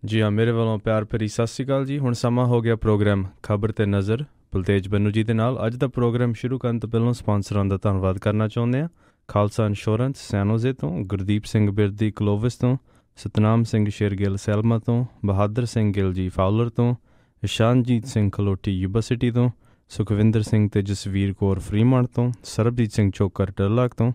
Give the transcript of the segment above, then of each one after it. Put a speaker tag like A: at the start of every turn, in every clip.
A: ਜੀ ਹਾਂ, ਮੇਰੇ ਵੱਲੋਂ ਪਿਆਰ ਭਰੀ ਸਤਿ ਸ਼੍ਰੀ ਅਕਾਲ ਜੀ। ਹੁਣ ਸਮਾਂ ਹੋ ਗਿਆ ਪ੍ਰੋਗਰਾਮ ਖਬਰ ਤੇ ਨਜ਼ਰ ਬਲਤੇਜ ਬੰਨੂ ਜੀ ਦੇ ਨਾਲ। ਅੱਜ ਦਾ ਪ੍ਰੋਗਰਾਮ ਸ਼ੁਰੂ ਕਰਨ ਤੋਂ ਪਹਿਲਾਂ ਸਪਾਂਸਰਾਂ ਦਾ ਧੰਨਵਾਦ ਕਰਨਾ ਚਾਹੁੰਦੇ ਹਾਂ। ਖਾਲਸਾ ਇੰਸ਼ੋਰੈਂਸ ਸੈਨੋਜ਼ੇ ਤੋਂ, ਗੁਰਦੀਪ ਸਿੰਘ ਬਿਰਦੀ ਕਲੋਵਿਸ ਤੋਂ, ਸਤਨਾਮ ਸਿੰਘ ਸ਼ੇਰਗਿੱਲ ਸੈਲਮਾ ਤੋਂ, ਬਹਾਦਰ ਸਿੰਘ ਗਿੱਲ ਜੀ ਫਾਉਲਰ ਤੋਂ, ਇਸ਼ਾਨਜੀਤ ਸਿੰਘ ਖਲੋਟੀ ਯੂਬਾ ਸਿਟੀ ਤੋਂ, ਸੁਖਵਿੰਦਰ ਸਿੰਘ ਤੇ ਜਸਵੀਰ ਕੌਰ ਫਰੀਮਾਨ ਤੋਂ, ਸਰਬਜੀਤ ਸਿੰਘ ਚੋਕਰ ਟਰਲਾਕ ਤੋਂ,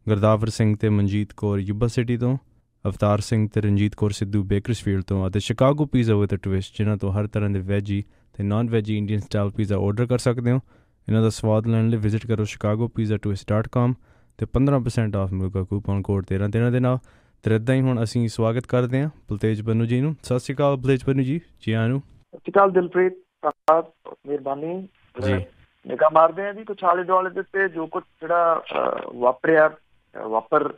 A: ਗੁਰਦਾਵਰ ਸਿੰਘ ਤੇ ਮਨਜੀਤ ਕੌਰ ਯੂਬਾ ਸਿਟੀ ਤੋਂ, ਅਵਤਾਰ ਸਿੰਘ ਤੇ ਰਣਜੀਤ ਕੌਰ ਸਿੱਧੂ ਬੇਕਰਸਫੀਲਡ ਤੋਂ, ਅਤੇ ਸ਼ਿਕਾਗੋ ਪੀਜ਼ਾ ਵਿਦ ਟਵਿਸਟ, ਜਿਨ੍ਹਾਂ ਤੋਂ ਹਰ ਤਰ੍ਹਾਂ ਦੇ ਵੈਜੀ ਅਤੇ non veggie Indian style pizza order ਕਰ ਸਕਦੇ ਹੋ। ਇਹਨਾਂ ਦਾ ਸਵਾਦ ਲੈਣ ਲਈ ਵਿਜ਼ਿਟ ਕਰੋ chicagopizzatwist.com ਅਤੇ 15% ਆਫ ਮਿਲੂਗਾ ਕੂਪਨ ਕੋਡ 13 ਦੇ ਨਾਲ। ਅਤੇ ਇੱਦਾਂ ਹੀ ਹੁਣ ਅਸੀਂ ਸਵਾਗਤ ਕਰਦੇ ਹਾਂ ਬਲਤੇਜ ਬੰਨੂ ਜੀ ਨੂੰ। ਸਤਿ ਸ਼੍ਰੀ ਅਕਾਲ ਬਲਤੇਜ ਬੰਨੂ ਜੀ, ਜੀ ਆਇਆਂ ਨੂੰ।
B: ਸਤਿ ਸ਼੍ਰੀ ਅਕਾਲ ਦਿਲਪ੍ਰੀਤ, ਧੰਨਵਾਦ, ਮਿਹਰਬਾਨੀ ਜੀ। ਨਿਗਾਹ ਮਾਰਦੇ ਹਾਂ ਜੀ ਕੁਛ ਆਲੇ ਦੁਆਲੇ ਦੇ ਉੱਤੇ ਜੋ ਕੁਛ ਜਿਹੜਾ ਵਾਪਰ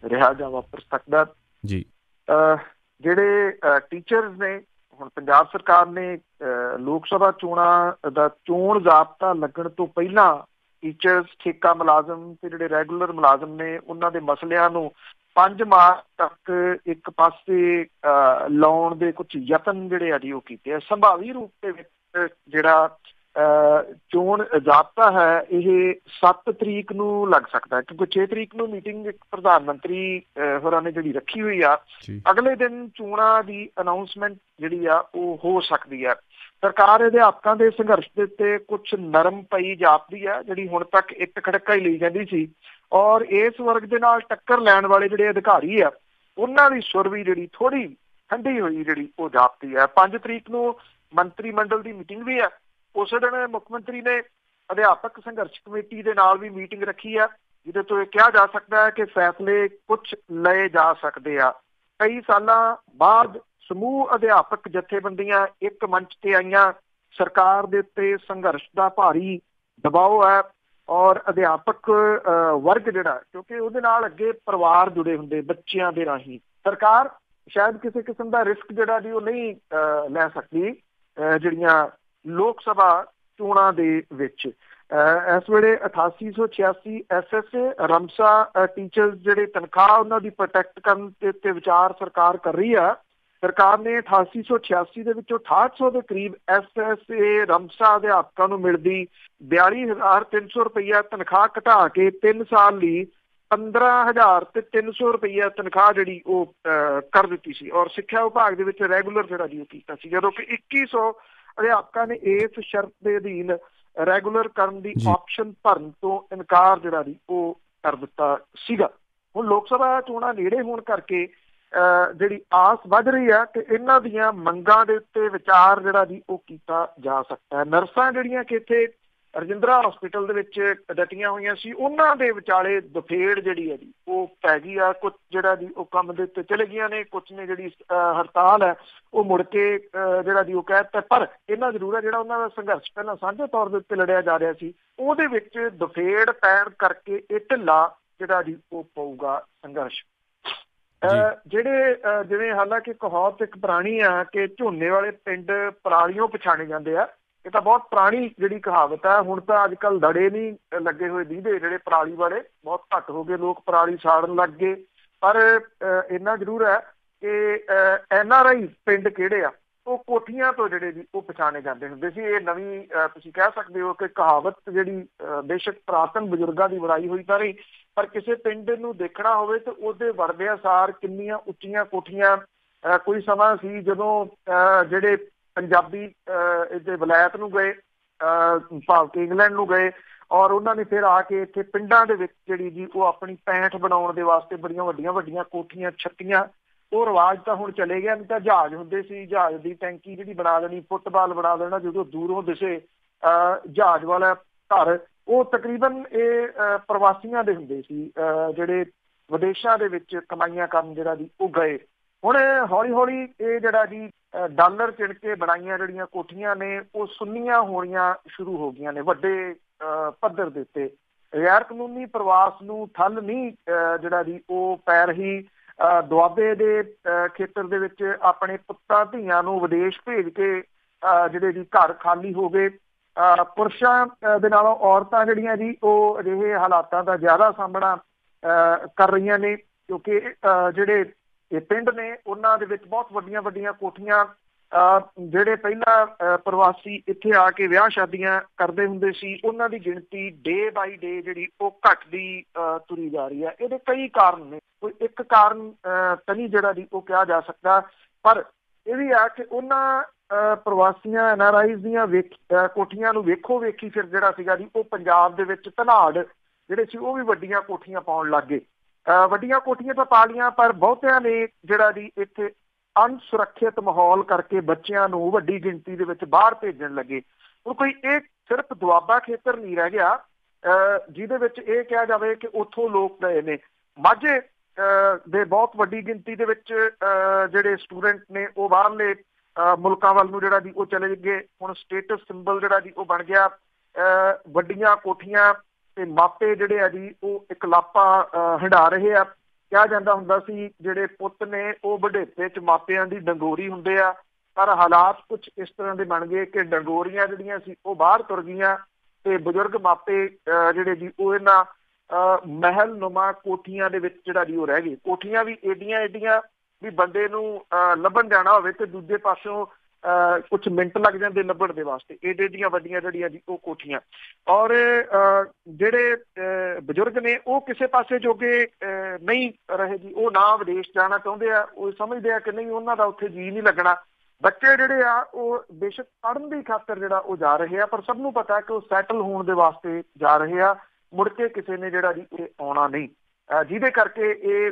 B: ਰਿਹਾ ਜਾਂ ਵਾਪਰ ਸਕਦਾ
A: ਜੀ।
B: ਜਿਹੜੇ ਟੀਚਰਸ ਨੇ, ਹੁਣ ਪੰਜਾਬ ਸਰਕਾਰ ਨੇ ਲੋਕ ਸਭਾ ਚੋਣਾਂ ਦਾ ਚੋਣ ਜ਼ਾਬਤਾ ਲੱਗਣ ਤੋਂ ਪਹਿਲਾਂ ਟੀਚਰਸ, ਠੇਕਾ ਮੁਲਾਜ਼ਮ ਤੇ ਜਿਹੜੇ ਰੈਗੂਲਰ ਮੁਲਾਜ਼ਮ ਨੇ ਉਹਨਾਂ ਦੇ ਮਸਲਿਆਂ ਨੂੰ 5 ਮਾਰਚ ਤੱਕ ਇੱਕ ਪਾਸੇ ਲਾਉਣ ਦੇ ਕੁਛ ਯਤਨ ਜਿਹੜੇ ਆ ਜੀ ਉਹ ਕੀਤੇ ਆ। ਸੰਭਾਵੀ ਰੂਪ ਦੇ ਵਿੱਚ ਜਿਹੜਾ ਚੋਣ ਜ਼ਾਬਤਾ ਹੈ ਇਹ 7 ਤਰੀਕ ਨੂੰ ਲੱਗ ਸਕਦਾ, ਕਿਉਂਕਿ 6 ਤਰੀਕ ਨੂੰ ਮੀਟਿੰਗ ਇੱਕ ਪ੍ਰਧਾਨ ਮੰਤਰੀ ਹੋਰਾਂ ਨੇ ਜਿਹੜੀ ਰੱਖੀ ਹੋਈ ਆ। ਅਗਲੇ ਦਿਨ ਚੋਣਾਂ ਦੀ ਅਨਾਊਂਸਮੈਂਟ ਜਿਹੜੀ ਆ ਉਹ ਹੋ ਸਕਦੀ ਆ। ਸਰਕਾਰ ਅਧਿਆਪਕਾਂ ਦੇ ਸੰਘਰਸ਼ ਦੇ ਉੱਤੇ ਕੁਛ ਨਰਮ ਪਈ ਜਾਪਦੀ ਆ, ਜਿਹੜੀ ਹੁਣ ਤੱਕ ਇੱਕ ਖੜਕਾ ਹੀ ਲਈ ਜਾਂਦੀ ਸੀ, ਔਰ ਇਸ ਵਰਗ ਦੇ ਨਾਲ ਟੱਕਰ ਲੈਣ ਵਾਲੇ ਜਿਹੜੇ ਅਧਿਕਾਰੀ ਆ ਉਹਨਾਂ ਦੀ ਸੁਰ ਵੀ ਜਿਹੜੀ ਥੋੜ੍ਹੀ ਠੰਡੀ ਹੋਈ ਜਿਹੜੀ ਉਹ ਜਾਪਦੀ ਆ। 5 ਤਰੀਕ ਨੂੰ ਮੰਤਰੀ ਮੰਡਲ ਦੀ ਮੀਟਿੰਗ ਵੀ ਆ। ਉਸੇ ਦਿਨ ਮੁੱਖ ਮੰਤਰੀ ਨੇ ਅਧਿਆਪਕ ਸੰਘਰਸ਼ ਕਮੇਟੀ ਦੇ ਨਾਲ ਵੀ ਮੀਟਿੰਗ ਰੱਖੀ ਆ, ਜਿਹਦੇ ਤੋਂ ਇਹ ਕਿਹਾ ਜਾ ਸਕਦਾ ਹੈ ਕਿ ਫੈਸਲੇ ਕੁਛ ਲਏ ਜਾ ਸਕਦੇ ਆ। ਕਈ ਸਾਲਾਂ ਬਾਅਦ ਸਮੂਹ ਅਧਿਆਪਕ ਜਥੇਬੰਦੀਆਂ ਇੱਕ ਮੰਚ ਤੇ ਆਈਆਂ। ਸਰਕਾਰ ਦੇ ਉੱਤੇ ਸੰਘਰਸ਼ ਦਾ ਭਾਰੀ ਦਬਾਓ ਹੈ, ਔਰ ਅਧਿਆਪਕ ਵਰਗ ਜਿਹੜਾ, ਕਿਉਂਕਿ ਉਹਦੇ ਨਾਲ ਅੱਗੇ ਪਰਿਵਾਰ ਜੁੜੇ ਹੁੰਦੇ ਬੱਚਿਆਂ ਦੇ ਰਾਹੀਂ, ਸਰਕਾਰ ਸ਼ਾਇਦ ਕਿਸੇ ਕਿਸਮ ਦਾ ਰਿਸਕ ਜਿਹੜਾ ਜੀ ਉਹ ਨਹੀਂ ਲੈ ਸਕਦੀ ਜਿਹੜੀਆਂ ਲੋਕ ਸਭਾ ਚੋਣਾਂ ਦੇ ਵਿੱਚ। ਇਸ ਵੇਲੇ 8886 SSA ਰਮਸਾ ਟੀਚਰਸ ਜਿਹੜੇ ਤਨਖਾਹ ਉਹਨਾਂ ਦੀ ਪ੍ਰੋਟੈਕਟ ਕਰਨ ਦੇ ਉੱਤੇ ਵਿਚਾਰ ਸਰਕਾਰ ਕਰ ਰਹੀ ਆ। ਸਰਕਾਰ ਨੇ 8886 ਦੇ ਵਿੱਚੋਂ 6800 ਦੇ ਕਰੀਬ SSA ਰਮਸਾ ਅਧਿਆਪਕਾਂ ਨੂੰ ਮਿਲਦੀ 42,300 ਰੁਪਈਆ ਤਨਖਾਹ ਘਟਾ ਕੇ 3 ਸਾਲ ਲਈ 15,300 ਰੁਪਈਆ ਤਨਖਾਹ ਜਿਹੜੀ ਉਹ ਕਰ ਦਿੱਤੀ ਸੀ, ਔਰ ਸਿੱਖਿਆ ਵਿਭਾਗ ਦੇ ਵਿੱਚ ਰੈਗੂਲਰ ਜਿਹੜਾ ਜੀ ਉਹ ਕੀਤਾ ਸੀ, ਜਦੋਂ ਕਿ 2100 ਅਧਿਆਪਕਾਂ ਨੇ ਇਸ ਸ਼ਰਤ ਦੇ ਅਧੀਨ ਰੈਗੂਲਰ ਕਰਨ ਦੀ ਆਪਸ਼ਨ ਭਰਨ ਤੋਂ ਇਨਕਾਰ ਜਿਹੜਾ ਜੀ ਉਹ ਕਰ ਦਿੱਤਾ ਸੀਗਾ। ਹੁਣ ਲੋਕ ਸਭਾ ਚੋਣਾਂ ਨੇੜੇ ਹੋਣ ਕਰਕੇ ਜਿਹੜੀ ਆਸ ਵੱਧ ਰਹੀ ਹੈ ਕਿ ਇਹਨਾਂ ਦੀਆਂ ਮੰਗਾਂ ਦੇ ਉੱਤੇ ਵਿਚਾਰ ਜਿਹੜਾ ਜੀ ਉਹ ਕੀਤਾ ਜਾ ਸਕਦਾ ਹੈ। ਨਰਸਾਂ ਜਿਹੜੀਆਂ ਕਿ ਇੱਥੇ ਰਜਿੰਦਰਾ ਹਸਪੀਟਲ ਦੇ ਵਿੱਚ ਡਟੀਆਂ ਹੋਈਆਂ ਸੀ, ਉਹਨਾਂ ਦੇ ਵਿਚਾਲੇ ਦੁਫੇੜ ਜਿਹੜੀ ਹੈ ਜੀ ਉਹ ਪੈ ਗਈ ਆ। ਕੁਛ ਜਿਹੜਾ ਜੀ ਉਹ ਕੰਮ ਦੇ ਉੱਤੇ ਚਲੇ ਗਈਆਂ ਨੇ, ਕੁਛ ਨੇ ਜਿਹੜੀ ਹੜਤਾਲ ਹੈ ਉਹ ਮੁੜ ਕੇ ਜਿਹੜਾ ਜੀ ਉਹ ਕਹਿ ਦਿੱਤਾ। ਪਰ ਇਹਨਾਂ ਜ਼ਰੂਰ ਹੈ ਜਿਹੜਾ ਉਹਨਾਂ ਦਾ ਸੰਘਰਸ਼ ਪਹਿਲਾਂ ਸਾਂਝੇ ਤੌਰ ਦੇ ਉੱਤੇ ਲੜਿਆ ਜਾ ਰਿਹਾ ਸੀ, ਉਹਦੇ ਵਿੱਚ ਦੁਫੇੜ ਪੈਣ ਕਰਕੇ ਇਹ ਢਿੱਲਾ ਜਿਹੜਾ ਜੀ ਉਹ ਪਊਗਾ ਸੰਘਰਸ਼। ਜਿਹੜੇ ਜਿਵੇਂ ਹਾਲਾਂਕਿ ਕਹਾਵਤ ਇੱਕ ਪੁਰਾਣੀ ਆ ਕਿ ਝੋਨੇ ਵਾਲੇ ਪਿੰਡ ਪਰਾਲੀਓਂ ਪਛਾਣੇ ਜਾਂਦੇ ਆ, ਇਹ ਤਾਂ ਬਹੁਤ ਪੁਰਾਣੀ ਜਿਹੜੀ ਕਹਾਵਤ ਹੈ। ਹੁਣ ਤਾਂ ਅੱਜ ਕੱਲ੍ਹ ਦੜੇ ਨਹੀਂ ਲੱਗੇ ਹੋਏ ਦੀਦੇ ਜਿਹੜੇ ਪਰਾਲੀ ਵਾਲੇ, ਬਹੁਤ ਘੱਟ ਹੋ ਗਏ, ਲੋਕ ਪਰਾਲੀ ਸਾੜਨ ਲੱਗ ਗਏ। ਪਰ ਇੰਨਾ ਜ਼ਰੂਰ ਹੈ ਕਿ NRI ਪਿੰਡ ਕਿਹੜੇ ਆ ਉਹ ਕੋਠੀਆਂ ਤੋਂ ਜਿਹੜੇ ਜੀ ਉਹ ਪਛਾਣੇ ਜਾਂਦੇ ਹੁੰਦੇ ਸੀ। ਇਹ ਨਵੀਂ ਤੁਸੀਂ ਕਹਿ ਸਕਦੇ ਹੋ ਕਿ ਕਹਾਵਤ ਜਿਹੜੀ ਬੇਸ਼ੱਕ ਪੁਰਾਤਨ ਬਜ਼ੁਰਗਾਂ ਦੀ ਬਣਾਈ ਹੋਈ ਤਾਂ ਨਹੀਂ, ਪਰ ਕਿਸੇ ਪਿੰਡ ਨੂੰ ਦੇਖਣਾ ਹੋਵੇ ਤਾਂ ਉਹਦੇ ਵਰਦਿਆਂ ਸਾਰ ਕਿੰਨੀਆਂ ਉੱਚੀਆਂ ਕੋਠੀਆਂ। ਕੋਈ ਸਮਾਂ ਸੀ ਜਦੋਂ ਜਿਹੜੇ ਪੰਜਾਬੀ ਇੱਥੇ ਵਲਾਇਤ ਨੂੰ ਗਏ, ਭਾਵ ਕਿ ਇੰਗਲੈਂਡ ਨੂੰ ਗਏ, ਔਰ ਉਹਨਾਂ ਨੇ ਫਿਰ ਆ ਕੇ ਇੱਥੇ ਪਿੰਡਾਂ ਦੇ ਵਿੱਚ ਜਿਹੜੀ ਜੀ ਉਹ ਆਪਣੀ ਪੈਂਠ ਬਣਾਉਣ ਦੇ ਵਾਸਤੇ ਬੜੀਆਂ ਵੱਡੀਆਂ ਵੱਡੀਆਂ ਕੋਠੀਆਂ ਛੱਤੀਆਂ, ਉਹ ਰਿਵਾਜ਼ ਤਾਂ ਹੁਣ ਚਲੇ ਗਿਆ। ਨਹੀਂ ਤਾਂ ਜਹਾਜ਼ ਹੁੰਦੇ ਸੀ, ਜਹਾਜ਼ ਦੀ ਟੈਂਕੀ ਜਿਹੜੀ ਬਣਾ ਦੇਣੀ, ਫੁੱਟਬਾਲ ਬਣਾ ਦੇਣਾ, ਜਦੋਂ ਦੂਰੋਂ ਦਿਸੇ ਜਹਾਜ਼ ਵਾਲਾ ਘਰ, ਉਹ ਤਕਰੀਬਨ ਇਹ ਪ੍ਰਵਾਸੀਆਂ ਦੇ ਹੁੰਦੇ ਸੀ ਜਿਹੜੇ ਵਿਦੇਸ਼ਾਂ ਦੇ ਵਿੱਚ ਕਮਾਈਆਂ ਕਰਨ ਜਿਹੜਾ ਜੀ ਉਹ ਗਏ। ਹੁਣ ਹੌਲੀ ਹੌਲੀ ਇਹ ਜਿਹੜਾ ਜੀ ਡਾਲਰ ਚਿਣ ਕੇ ਬਣਾਈਆਂ ਜਿਹੜੀਆਂ ਕੋਠੀਆਂ ਨੇ ਉਹ ਸੁੰਨੀਆਂ ਹੋਣੀਆਂ ਸ਼ੁਰੂ ਹੋ ਗਈਆਂ ਨੇ ਵੱਡੇ ਪੱਧਰ ਦੇ ਉੱਤੇ। ਗੈਰ ਕਾਨੂੰਨੀ ਪ੍ਰਵਾਸ ਨੂੰ ਠੱਲ ਨਹੀਂ ਜਿਹੜਾ ਜੀ ਉਹ ਪੈ ਰਹੀ। ਦੁਆਬੇ ਦੇ ਖੇਤਰ ਦੇ ਵਿੱਚ ਆਪਣੇ ਪੁੱਤਾਂ ਧੀਆਂ ਨੂੰ ਵਿਦੇਸ਼ ਭੇਜ ਕੇ ਜਿਹੜੇ ਜੀ ਘਰ ਖਾਲੀ ਹੋ ਗਏ। ਪੁਰਸ਼ਾਂ ਦੇ ਨਾਲੋਂ ਔਰਤਾਂ ਜਿਹੜੀਆਂ ਜੀ ਉਹ ਅਜਿਹੇ ਹਾਲਾਤਾਂ ਦਾ ਜ਼ਿਆਦਾ ਸਾਹਮਣਾ ਕਰ ਰਹੀਆਂ ਨੇ, ਕਿਉਂਕਿ ਜਿਹੜੇ ਇਹ ਪਿੰਡ ਨੇ ਉਹਨਾਂ ਦੇ ਵਿੱਚ ਬਹੁਤ ਵੱਡੀਆਂ ਵੱਡੀਆਂ ਕੋਠੀਆਂ ਜਿਹੜੇ ਪਹਿਲਾਂ ਪ੍ਰਵਾਸੀ ਇੱਥੇ ਆ ਕੇ ਵਿਆਹ ਸ਼ਾਦੀਆਂ ਕਰਦੇ ਹੁੰਦੇ ਸੀ, ਉਹਨਾਂ ਦੀ ਗਿਣਤੀ ਡੇ ਬਾਈ ਡੇ ਜਿਹੜੀ ਉਹ ਘਟਦੀ ਤੁਰੀ ਜਾ ਰਹੀ ਹੈ। ਇਹਦੇ ਕਈ ਕਾਰਨ ਨੇ, ਕੋਈ ਇੱਕ ਕਾਰਨ ਤਾਂ ਨਹੀਂ ਜਿਹੜਾ ਦੀ ਉਹ ਕਿਹਾ ਜਾ ਸਕਦਾ, ਪਰ ਇਹ ਵੀ ਆ ਕਿ ਉਹਨਾਂ ਪ੍ਰਵਾਸੀਆਂ NRIs ਦੀਆਂ ਕੋਠੀਆਂ ਨੂੰ ਵੇਖੋ ਵੇਖੀ ਫਿਰ ਜਿਹੜਾ ਸੀਗਾ ਜੀ ਉਹ ਪੰਜਾਬ ਦੇ ਵਿੱਚ ਧਨਾੜ ਜਿਹੜੇ ਸੀ ਉਹ ਵੀ ਵੱਡੀਆਂ ਕੋਠੀਆਂ ਪਾਉਣ ਲੱਗ ਗਏ। ਵੱਡੀਆਂ ਕੋਠੀਆਂ ਤਾਂ ਪਾ ਲਈਆਂ, ਪਰ ਬਹੁਤਿਆਂ ਨੇ ਜਿਹੜਾ ਜੀ ਇੱਥੇ ਅਣਸੁਰੱਖਿਅਤ ਮਾਹੌਲ ਕਰਕੇ ਬੱਚਿਆਂ ਨੂੰ ਵੱਡੀ ਗਿਣਤੀ ਦੇ ਵਿੱਚ ਬਾਹਰ ਭੇਜਣ ਲੱਗੇ। ਹੁਣ ਕੋਈ ਇਹ ਸਿਰਫ ਦੁਆਬਾ ਖੇਤਰ ਨਹੀਂ ਰਹਿ ਗਿਆ ਜਿਹਦੇ ਵਿੱਚ ਇਹ ਕਿਹਾ ਜਾਵੇ ਕਿ ਉੱਥੋਂ ਲੋਕ ਗਏ ਨੇ। ਮਾਝੇ ਦੇ ਬਹੁਤ ਵੱਡੀ ਗਿਣਤੀ ਦੇ ਵਿੱਚ ਜਿਹੜੇ ਸਟੂਡੈਂਟ ਨੇ ਉਹ ਬਾਹਰਲੇ ਮੁਲਕਾਂ ਵੱਲ ਨੂੰ ਜਿਹੜਾ ਜੀ ਉਹ ਚਲੇ ਗਏ। ਹੁਣ ਸਟੇਟਸ ਸਿੰਬਲ ਜਿਹੜਾ ਜੀ ਉਹ ਬਣ ਗਿਆ ਵੱਡੀਆਂ ਕੋਠੀਆਂ, ਤੇ ਮਾਪੇ ਜਿਹੜੇ ਆ ਜੀ ਉਹ ਇਕਲਾਪਾ ਹੰਢਾ ਰਹੇ ਆ। ਕਿਹਾ ਜਾਂਦਾ ਹੁੰਦਾ ਸੀ ਜਿਹੜੇ ਪੁੱਤ ਨੇ ਉਹ ਵਡੇਪੇ 'ਚ ਮਾਪਿਆਂ ਦੀ ਡੰਗੋਰੀ ਹੁੰਦੇ ਆ, ਪਰ ਹਾਲਾਤ ਕੁਛ ਇਸ ਤਰ੍ਹਾਂ ਦੇ ਬਣ ਗਏ ਕਿ ਡੰਗੋਰੀਆਂ ਜਿਹੜੀਆਂ ਸੀ ਉਹ ਬਾਹਰ ਤੁਰ ਗਈਆਂ ਤੇ ਬਜ਼ੁਰਗ ਮਾਪੇ ਜਿਹੜੇ ਜੀ ਉਹ ਇਹਨਾਂ ਮਹਿਲ ਨੁਮਾ ਕੋਠੀਆਂ ਦੇ ਵਿੱਚ ਜਿਹੜਾ ਜੀ ਉਹ ਰਹਿ ਗਏ। ਕੋਠੀਆਂ ਵੀ ਏਡੀਆਂ ਏਡੀਆਂ ਵੀ ਬੰਦੇ ਨੂੰ ਲੱਭਣ ਜਾਣਾ ਹੋਵੇ ਤੇ ਦੂਜੇ ਪਾਸਿਓਂ ਕੁਛ ਮਿੰਟ ਲੱਗ ਜਾਂਦੇ ਲੱਭਣ ਦੇ ਵਾਸਤੇ, ਏਡੇ ਦੀਆਂ ਵੱਡੀਆਂ ਜਿਹੜੀਆਂ ਜੀ ਉਹ ਕੋਠੀਆਂ। ਔਰ ਜਿਹੜੇ ਬਜ਼ੁਰਗ ਨੇ ਉਹ ਕਿਸੇ ਪਾਸੇ ਜੋਗੇ ਨਹੀਂ ਰਹੇ ਜੀ, ਉਹ ਨਾ ਵਿਦੇਸ਼ ਜਾਣਾ ਚਾਹੁੰਦੇ ਆ, ਉਹ ਸਮਝਦੇ ਆ ਕਿ ਨਹੀਂ ਉਹਨਾਂ ਦਾ ਉੱਥੇ ਜੀਅ ਨਹੀਂ ਲੱਗਣਾ। ਬੱਚੇ ਜਿਹੜੇ ਆ ਉਹ ਬੇਸ਼ੱਕ ਪੜ੍ਹਨ ਦੀ ਖਾਤਰ ਜਿਹੜਾ ਉਹ ਜਾ ਰਹੇ ਆ, ਪਰ ਸਭ ਨੂੰ ਪਤਾ ਕਿ ਉਹ ਸੈਟਲ ਹੋਣ ਦੇ ਵਾਸਤੇ ਜਾ ਰਹੇ ਆ, ਮੁੜ ਕੇ ਕਿਸੇ ਨੇ ਜਿਹੜਾ ਜੀ ਇਹ ਆਉਣਾ ਨਹੀਂ। ਜਿਹਦੇ ਕਰਕੇ ਇਹ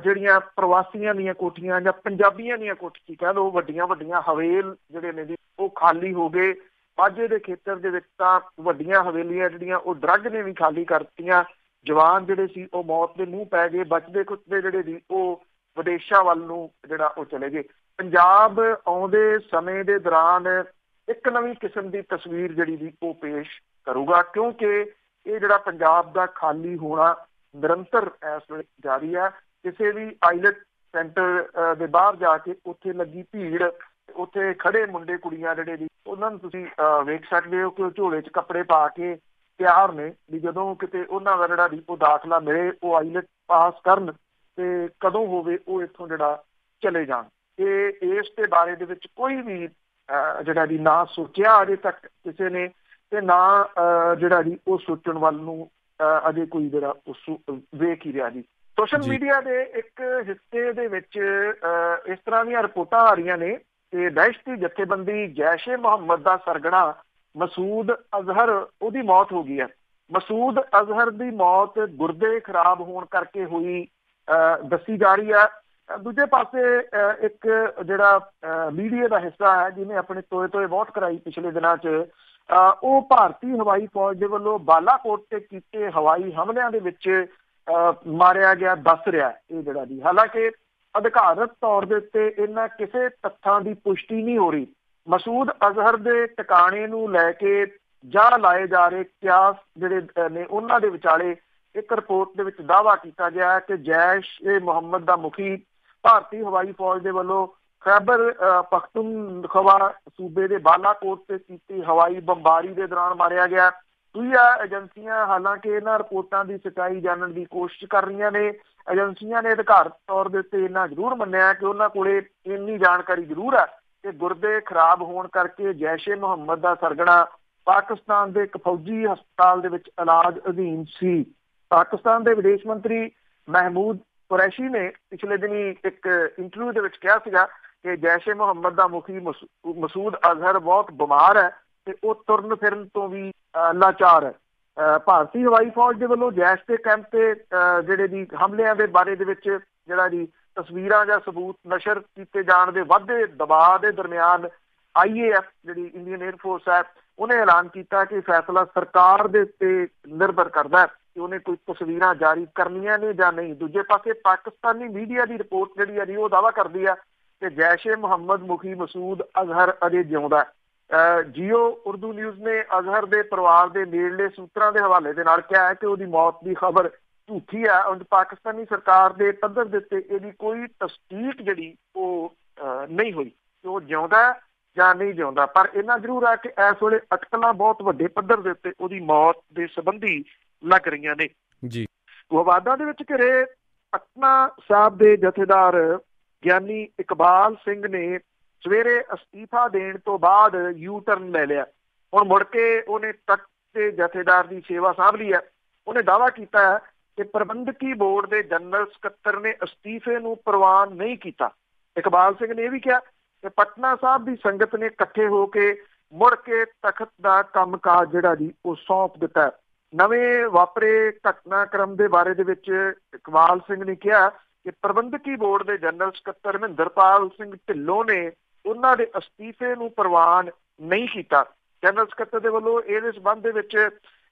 B: ਜਿਹੜੀਆਂ ਪ੍ਰਵਾਸੀਆਂ ਦੀਆਂ ਕੋਠੀਆਂ ਜਾਂ ਪੰਜਾਬੀਆਂ ਦੀਆਂ ਕੋਠੀ ਕਹਿ ਲਓ ਵੱਡੀਆਂ ਵੱਡੀਆਂ ਹਵੇਲ ਜਿਹੜੇ ਨੇ ਜੀ ਉਹ ਖਾਲੀ ਹੋ ਗਏ। ਮਾਝੇ ਦੇ ਖੇਤਰ ਦੇ ਵਿੱਚ ਤਾਂ ਵੱਡੀਆਂ ਹਵੇਲੀਆਂ ਜਿਹੜੀਆਂ ਉਹ ਡਰੱਗ ਨੇ ਵੀ ਖਾਲੀ ਕਰਤੀਆਂ। ਜਵਾਨ ਜਿਹੜੇ ਸੀ ਉਹ ਮੌਤ ਦੇ ਮੂੰਹ ਪੈ ਗਏ, ਬਚਦੇ ਕੁਚਦੇ ਜਿਹੜੇ ਸੀ ਉਹ ਵਿਦੇਸ਼ਾਂ ਵੱਲ ਨੂੰ ਜਿਹੜਾ ਉਹ ਚਲੇ ਗਏ। ਪੰਜਾਬ ਆਉਂਦੇ ਸਮੇਂ ਦੇ ਦੌਰਾਨ ਇੱਕ ਨਵੀਂ ਕਿਸਮ ਦੀ ਤਸਵੀਰ ਜਿਹੜੀ ਦੀ ਉਹ ਪੇਸ਼ ਕਰੂਗਾ, ਕਿਉਂਕਿ ਇਹ ਜਿਹੜਾ ਪੰਜਾਬ ਦਾ ਖਾਲੀ ਹੋਣਾ ਨਿਰੰਤਰ ਇਸ ਵੇਲੇ ਜਾਰੀ ਹੈ। ਕਿਸੇ ਵੀ ਆਈਲੈਟ ਸੈਂਟਰ ਦੇ ਬਾਹਰ ਜਾ ਕੇ ਉੱਥੇ ਲੱਗੀ ਭੀੜ, ਉੱਥੇ ਖੜੇ ਮੁੰਡੇ ਕੁੜੀਆਂ ਜਿਹੜੇ ਜੀ ਉਹਨਾਂ ਨੂੰ ਤੁਸੀਂ ਵੇਖ ਸਕਦੇ ਹੋ ਕਿ ਉਹ ਝੋਲੇ 'ਚ ਕੱਪੜੇ ਪਾ ਕੇ ਤਿਆਰ ਨੇ ਵੀ ਜਦੋਂ ਕਿਤੇ ਉਹਨਾਂ ਦਾ ਜਿਹੜਾ ਉਹ ਦਾਖਲਾ ਮਿਲੇ, ਉਹ ਆਈਲੈਟ ਪਾਸ ਕਰਨ ਤੇ ਕਦੋਂ ਹੋਵੇ ਉਹ ਇੱਥੋਂ ਜਿਹੜਾ ਚਲੇ ਜਾਣ। ਤੇ ਇਸ ਦੇ ਬਾਰੇ ਦੇ ਵਿੱਚ ਕੋਈ ਵੀ ਜਿਹੜਾ ਜੀ ਨਾ ਸੋਚਿਆ ਅਜੇ ਤੱਕ ਕਿਸੇ ਨੇ, ਤੇ ਨਾ ਜਿਹੜਾ ਜੀ ਉਹ ਸੋਚਣ ਵੱਲ ਨੂੰ ਅਜੇ ਕੋਈ ਜਿਹੜਾ ਉਸ ਵੇਖ ਹੀ ਰਿਹਾ ਜੀ। ਸੋਸ਼ਲ ਮੀਡੀਆ ਦੇ ਇੱਕ ਹਿੱਸੇ ਦੇ ਵਿੱਚ ਇਸ ਤਰ੍ਹਾਂ ਦੀਆਂ ਰਿਪੋਰਟਾਂ ਆ ਰਹੀਆਂ ਨੇ ਕਿ ਦਹਿਸ਼ਤੀ ਜਥੇਬੰਦੀ ਜੈਸ਼-ਏ ਮੁਹੰਮਦ ਦਾ ਸਰਗਨਾ ਮਸੂਦ ਅਜ਼ਹਰ ਉਹਦੀ ਮੌਤ ਹੋ ਗਈ ਹੈ। ਮਸੂਦ ਅਜ਼ਹਰ ਦੀ ਮੌਤ ਗੁਰਦੇ ਖਰਾਬ ਹੋਣ ਕਰਕੇ ਹੋਈ ਦੱਸੀ ਜਾ ਰਹੀ ਹੈ। ਦੂਜੇ ਪਾਸੇ ਇੱਕ ਜਿਹੜਾ ਮੀਡੀਆ ਦਾ ਹਿੱਸਾ ਹੈ ਜਿਹਨੇ ਆਪਣੇ ਤੋਏ ਬਹੁਤ ਕਰਾਈ ਪਿਛਲੇ ਦਿਨਾਂ 'ਚ, ਉਹ ਭਾਰਤੀ ਹਵਾਈ ਫੌਜ ਦੇ ਵੱਲੋਂ ਬਾਲਾਕੋਟ ਤੇ ਕੀਤੇ ਹਵਾਈ ਹਮਲਿਆਂ ਦੇ ਵਿੱਚ ਮਾਰਿਆ ਗਿਆ ਦੱਸ ਰਿਹਾ ਇਹ ਜਿਹੜਾ ਜੀ। ਹਾਲਾਂਕਿ ਅਧਿਕਾਰਤ ਤੌਰ ਦੇ ਉੱਤੇ ਇਹਨਾਂ ਕਿਸੇ ਤੱਥਾਂ ਦੀ ਪੁਸ਼ਟੀ ਨਹੀਂ ਹੋ ਰਹੀ। ਮਸੂਦ ਅਜ਼ਹਰ ਦੇ ਟਿਕਾਣੇ ਨੂੰ ਲੈ ਕੇ ਜਾਂ ਲਾਏ ਜਾ ਰਹੇ ਕਿਆਸ ਜਿਹੜੇ ਨੇ ਉਹਨਾਂ ਦੇ ਵਿਚਾਲੇ ਇੱਕ ਰਿਪੋਰਟ ਦੇ ਵਿੱਚ ਦਾਅਵਾ ਕੀਤਾ ਗਿਆ ਕਿ ਜੈਸ਼-ਏ ਮੁਹੰਮਦ ਦਾ ਮੁਖੀ ਭਾਰਤੀ ਹਵਾਈ ਫੌਜ ਦੇ ਵੱਲੋਂ ਖੈਬਰ ਪਖਤੂਨਖਵਾ ਸੂਬੇ ਦੇ ਬਾਲਾਕੋਟ ਤੇ ਕੀਤੀ ਹਵਾਈ ਬੰਬਾਰੀ ਦੇ ਦੌਰਾਨ ਮਾਰਿਆ ਗਿਆ। ਦੂਜਾ ਏਜੰਸੀਆਂ ਹਾਲਾਂਕਿ ਇਹਨਾਂ ਰਿਪੋਰਟਾਂ ਦੀ ਸੱਚਾਈ ਜਾਣਨ ਦੀ ਕੋਸ਼ਿਸ਼ ਕਰ ਰਹੀਆਂ ਨੇ। ਏਜੰਸੀਆਂ ਨੇ ਅਧਿਕਾਰਤ ਤੌਰ ਦੇ ਉੱਤੇ ਇੰਨਾ ਜ਼ਰੂਰ ਮੰਨਿਆ ਕਿ ਉਹਨਾਂ ਕੋਲੇ ਇੰਨੀ ਜਾਣਕਾਰੀ ਜ਼ਰੂਰ ਹੈ ਕਿ ਗੁਰਦੇ ਖਰਾਬ ਹੋਣ ਕਰਕੇ ਜੈਸ਼-ਏ ਮੁਹੰਮਦ ਦਾ ਸਰਗਨਾ ਪਾਕਿਸਤਾਨ ਦੇ ਇੱਕ ਫੌਜੀ ਹਸਪਤਾਲ ਦੇ ਵਿੱਚ ਇਲਾਜ ਅਧੀਨ ਸੀ। ਪਾਕਿਸਤਾਨ ਦੇ ਵਿਦੇਸ਼ ਮੰਤਰੀ ਮਹਿਮੂਦ ਕੁਰੈਸ਼ੀ ਨੇ ਪਿਛਲੇ ਦਿਨੀ ਇੱਕ ਇੰਟਰਵਿਊ ਦੇ ਵਿੱਚ ਕਿਹਾ ਸੀਗਾ ਕਿ ਜੈਸ਼-ਏ ਮੁਹੰਮਦ ਦਾ ਮੁਖੀ ਮਸੂਦ ਅਜ਼ਹਰ ਬਹੁਤ ਬਿਮਾਰ ਹੈ ਤੇ ਉਹ ਤੁਰਨ ਫਿਰਨ ਤੋਂ ਵੀ ਲਾਚਾਰ ਹੈ। ਭਾਰਤੀ ਹਵਾਈ ਫੌਜ ਦੇ ਵੱਲੋਂ ਜੈਸ਼ ਦੇ ਕੈਂਪ ਤੇ ਜਿਹੜੇ ਦੀ ਹਮਲਿਆਂ ਦੇ ਬਾਰੇ ਦੇ ਵਿੱਚ ਜਿਹੜਾ ਜੀ ਤਸਵੀਰਾਂ ਜਾਂ ਸਬੂਤ ਨਸ਼ਰ ਕੀਤੇ ਜਾਣ ਦੇ ਵੱਧਦੇ ਦਬਾਅ ਦੇ ਦਰਮਿਆਨ IAF ਜਿਹੜੀ ਇੰਡੀਅਨ ਏਅਰ ਫੋਰਸ ਹੈ ਉਹਨੇ ਐਲਾਨ ਕੀਤਾ ਕਿ ਫੈਸਲਾ ਸਰਕਾਰ ਦੇ ਉੱਤੇ ਨਿਰਭਰ ਕਰਦਾ ਹੈ ਕਿ ਉਹਨੇ ਕੋਈ ਤਸਵੀਰਾਂ ਜਾਰੀ ਕਰਨੀਆਂ ਨੇ ਜਾਂ ਨਹੀਂ। ਦੂਜੇ ਪਾਸੇ ਪਾਕਿਸਤਾਨੀ ਮੀਡੀਆ ਦੀ ਰਿਪੋਰਟ ਜਿਹੜੀ ਹੈ ਜੀ ਉਹ ਦਾਅਵਾ ਕਰਦੀ ਹੈ ਕਿ ਜੈਸ਼-ਏ ਮੁਹੰਮਦ ਮੁਖੀ ਮਸੂਦ ਅਜ਼ਹਰ ਅਜੇ ਜਿਉਂਦਾ। ਜੀਓ ਉਰਦੂ ਨਿਊਜ਼ ਨੇ ਅਜ਼ਹਰ ਦੇ ਪਰਿਵਾਰ ਦੇ ਨੇੜਲੇ ਸੂਤਰਾਂ ਦੇ ਹਵਾਲੇ ਦੇ ਨਾਲ ਕਿਹਾ ਹੈ ਕਿ ਉਹਦੀ ਮੌਤ ਦੀ ਖਬਰ ਝੂਠੀ ਹੈ। ਪਾਕਿਸਤਾਨੀ ਸਰਕਾਰ ਦੇ ਪੱਧਰ ਦੇ ਉੱਤੇ ਇਹਦੀ ਕੋਈ ਤਸਦੀਕ ਜਿਹੜੀ ਉਹ ਨਹੀਂ ਹੋਈ ਕਿ ਉਹ ਜਿਉਂਦਾ ਜਾਂ ਨਹੀਂ ਜਿਉਂਦਾ, ਪਰ ਇੰਨਾ ਜ਼ਰੂਰ ਹੈ ਕਿ ਇਸ ਵੇਲੇ ਅਟਕਲਾਂ ਬਹੁਤ ਵੱਡੇ ਪੱਧਰ ਦੇ ਉੱਤੇ ਉਹਦੀ ਮੌਤ ਦੇ ਸੰਬੰਧੀ ਲੱਗ ਰਹੀਆਂ ਨੇ ਜੀ। ਵਿਵਾਦਾਂ ਦੇ ਵਿੱਚ ਘਿਰੇ ਪਟਨਾ ਸਾਹਿਬ ਦੇ ਜਥੇਦਾਰ ਗਿਆਨੀ ਇਕਬਾਲ ਸਿੰਘ ਨੇ ਸਵੇਰੇ ਅਸਤੀਫਾ ਦੇਣ ਤੋਂ ਬਾਅਦ ਯੂ ਟਰਨ ਲੈ ਲਿਆ। ਹੁਣ ਮੁੜ ਕੇ ਉਹਨੇ ਤਖਤ ਦੇ ਜਥੇਦਾਰ ਦੀ ਸੇਵਾ ਸਾਂਭ ਲਈ ਹੈ। ਉਹਨੇ ਦਾਅਵਾ ਕੀਤਾ ਹੈ ਕਿ ਪ੍ਰਬੰਧਕੀ ਬੋਰਡ ਦੇ ਜਨਰਲ ਸਕੱਤਰ ਨੇ ਅਸਤੀਫੇ ਨੂੰ ਪ੍ਰਵਾਨ ਨਹੀਂ ਕੀਤਾ। ਇਕਬਾਲ ਸਿੰਘ ਨੇ ਇਹ ਵੀ ਕਿਹਾ ਕਿ ਪਟਨਾ ਸਾਹਿਬ ਦੀ ਸੰਗਤ ਨੇ ਇਕੱਠੇ ਹੋ ਕੇ ਮੁੜ ਕੇ ਤਖਤ ਦਾ ਕੰਮਕਾਜ ਜਿਹੜਾ ਜੀ ਉਹ ਸੌਂਪ ਦਿੱਤਾ। ਨਵੇਂ ਵਾਪਰੇ ਘਟਨਾਕ੍ਰਮ ਦੇ ਬਾਰੇ ਦੇ ਵਿੱਚ ਇਕਬਾਲ ਸਿੰਘ ਨੇ ਕਿਹਾ ਕਿ ਪ੍ਰਬੰਧਕੀ ਬੋਰਡ ਦੇ ਜਨਰਲ ਸਕੱਤਰ ਮਹਿੰਦਰਪਾਲ ਸਿੰਘ ਢਿੱਲੋਂ ਨੇ ਉਹਨਾਂ ਦੇ ਅਸਤੀਫੇ ਨੂੰ ਪ੍ਰਵਾਨ ਨਹੀਂ ਕੀਤਾ। ਜਨਰਲ ਸਕੱਤਰ ਦੇ ਵੱਲੋਂ ਇਹਦੇ ਸੰਬੰਧ ਦੇ ਵਿੱਚ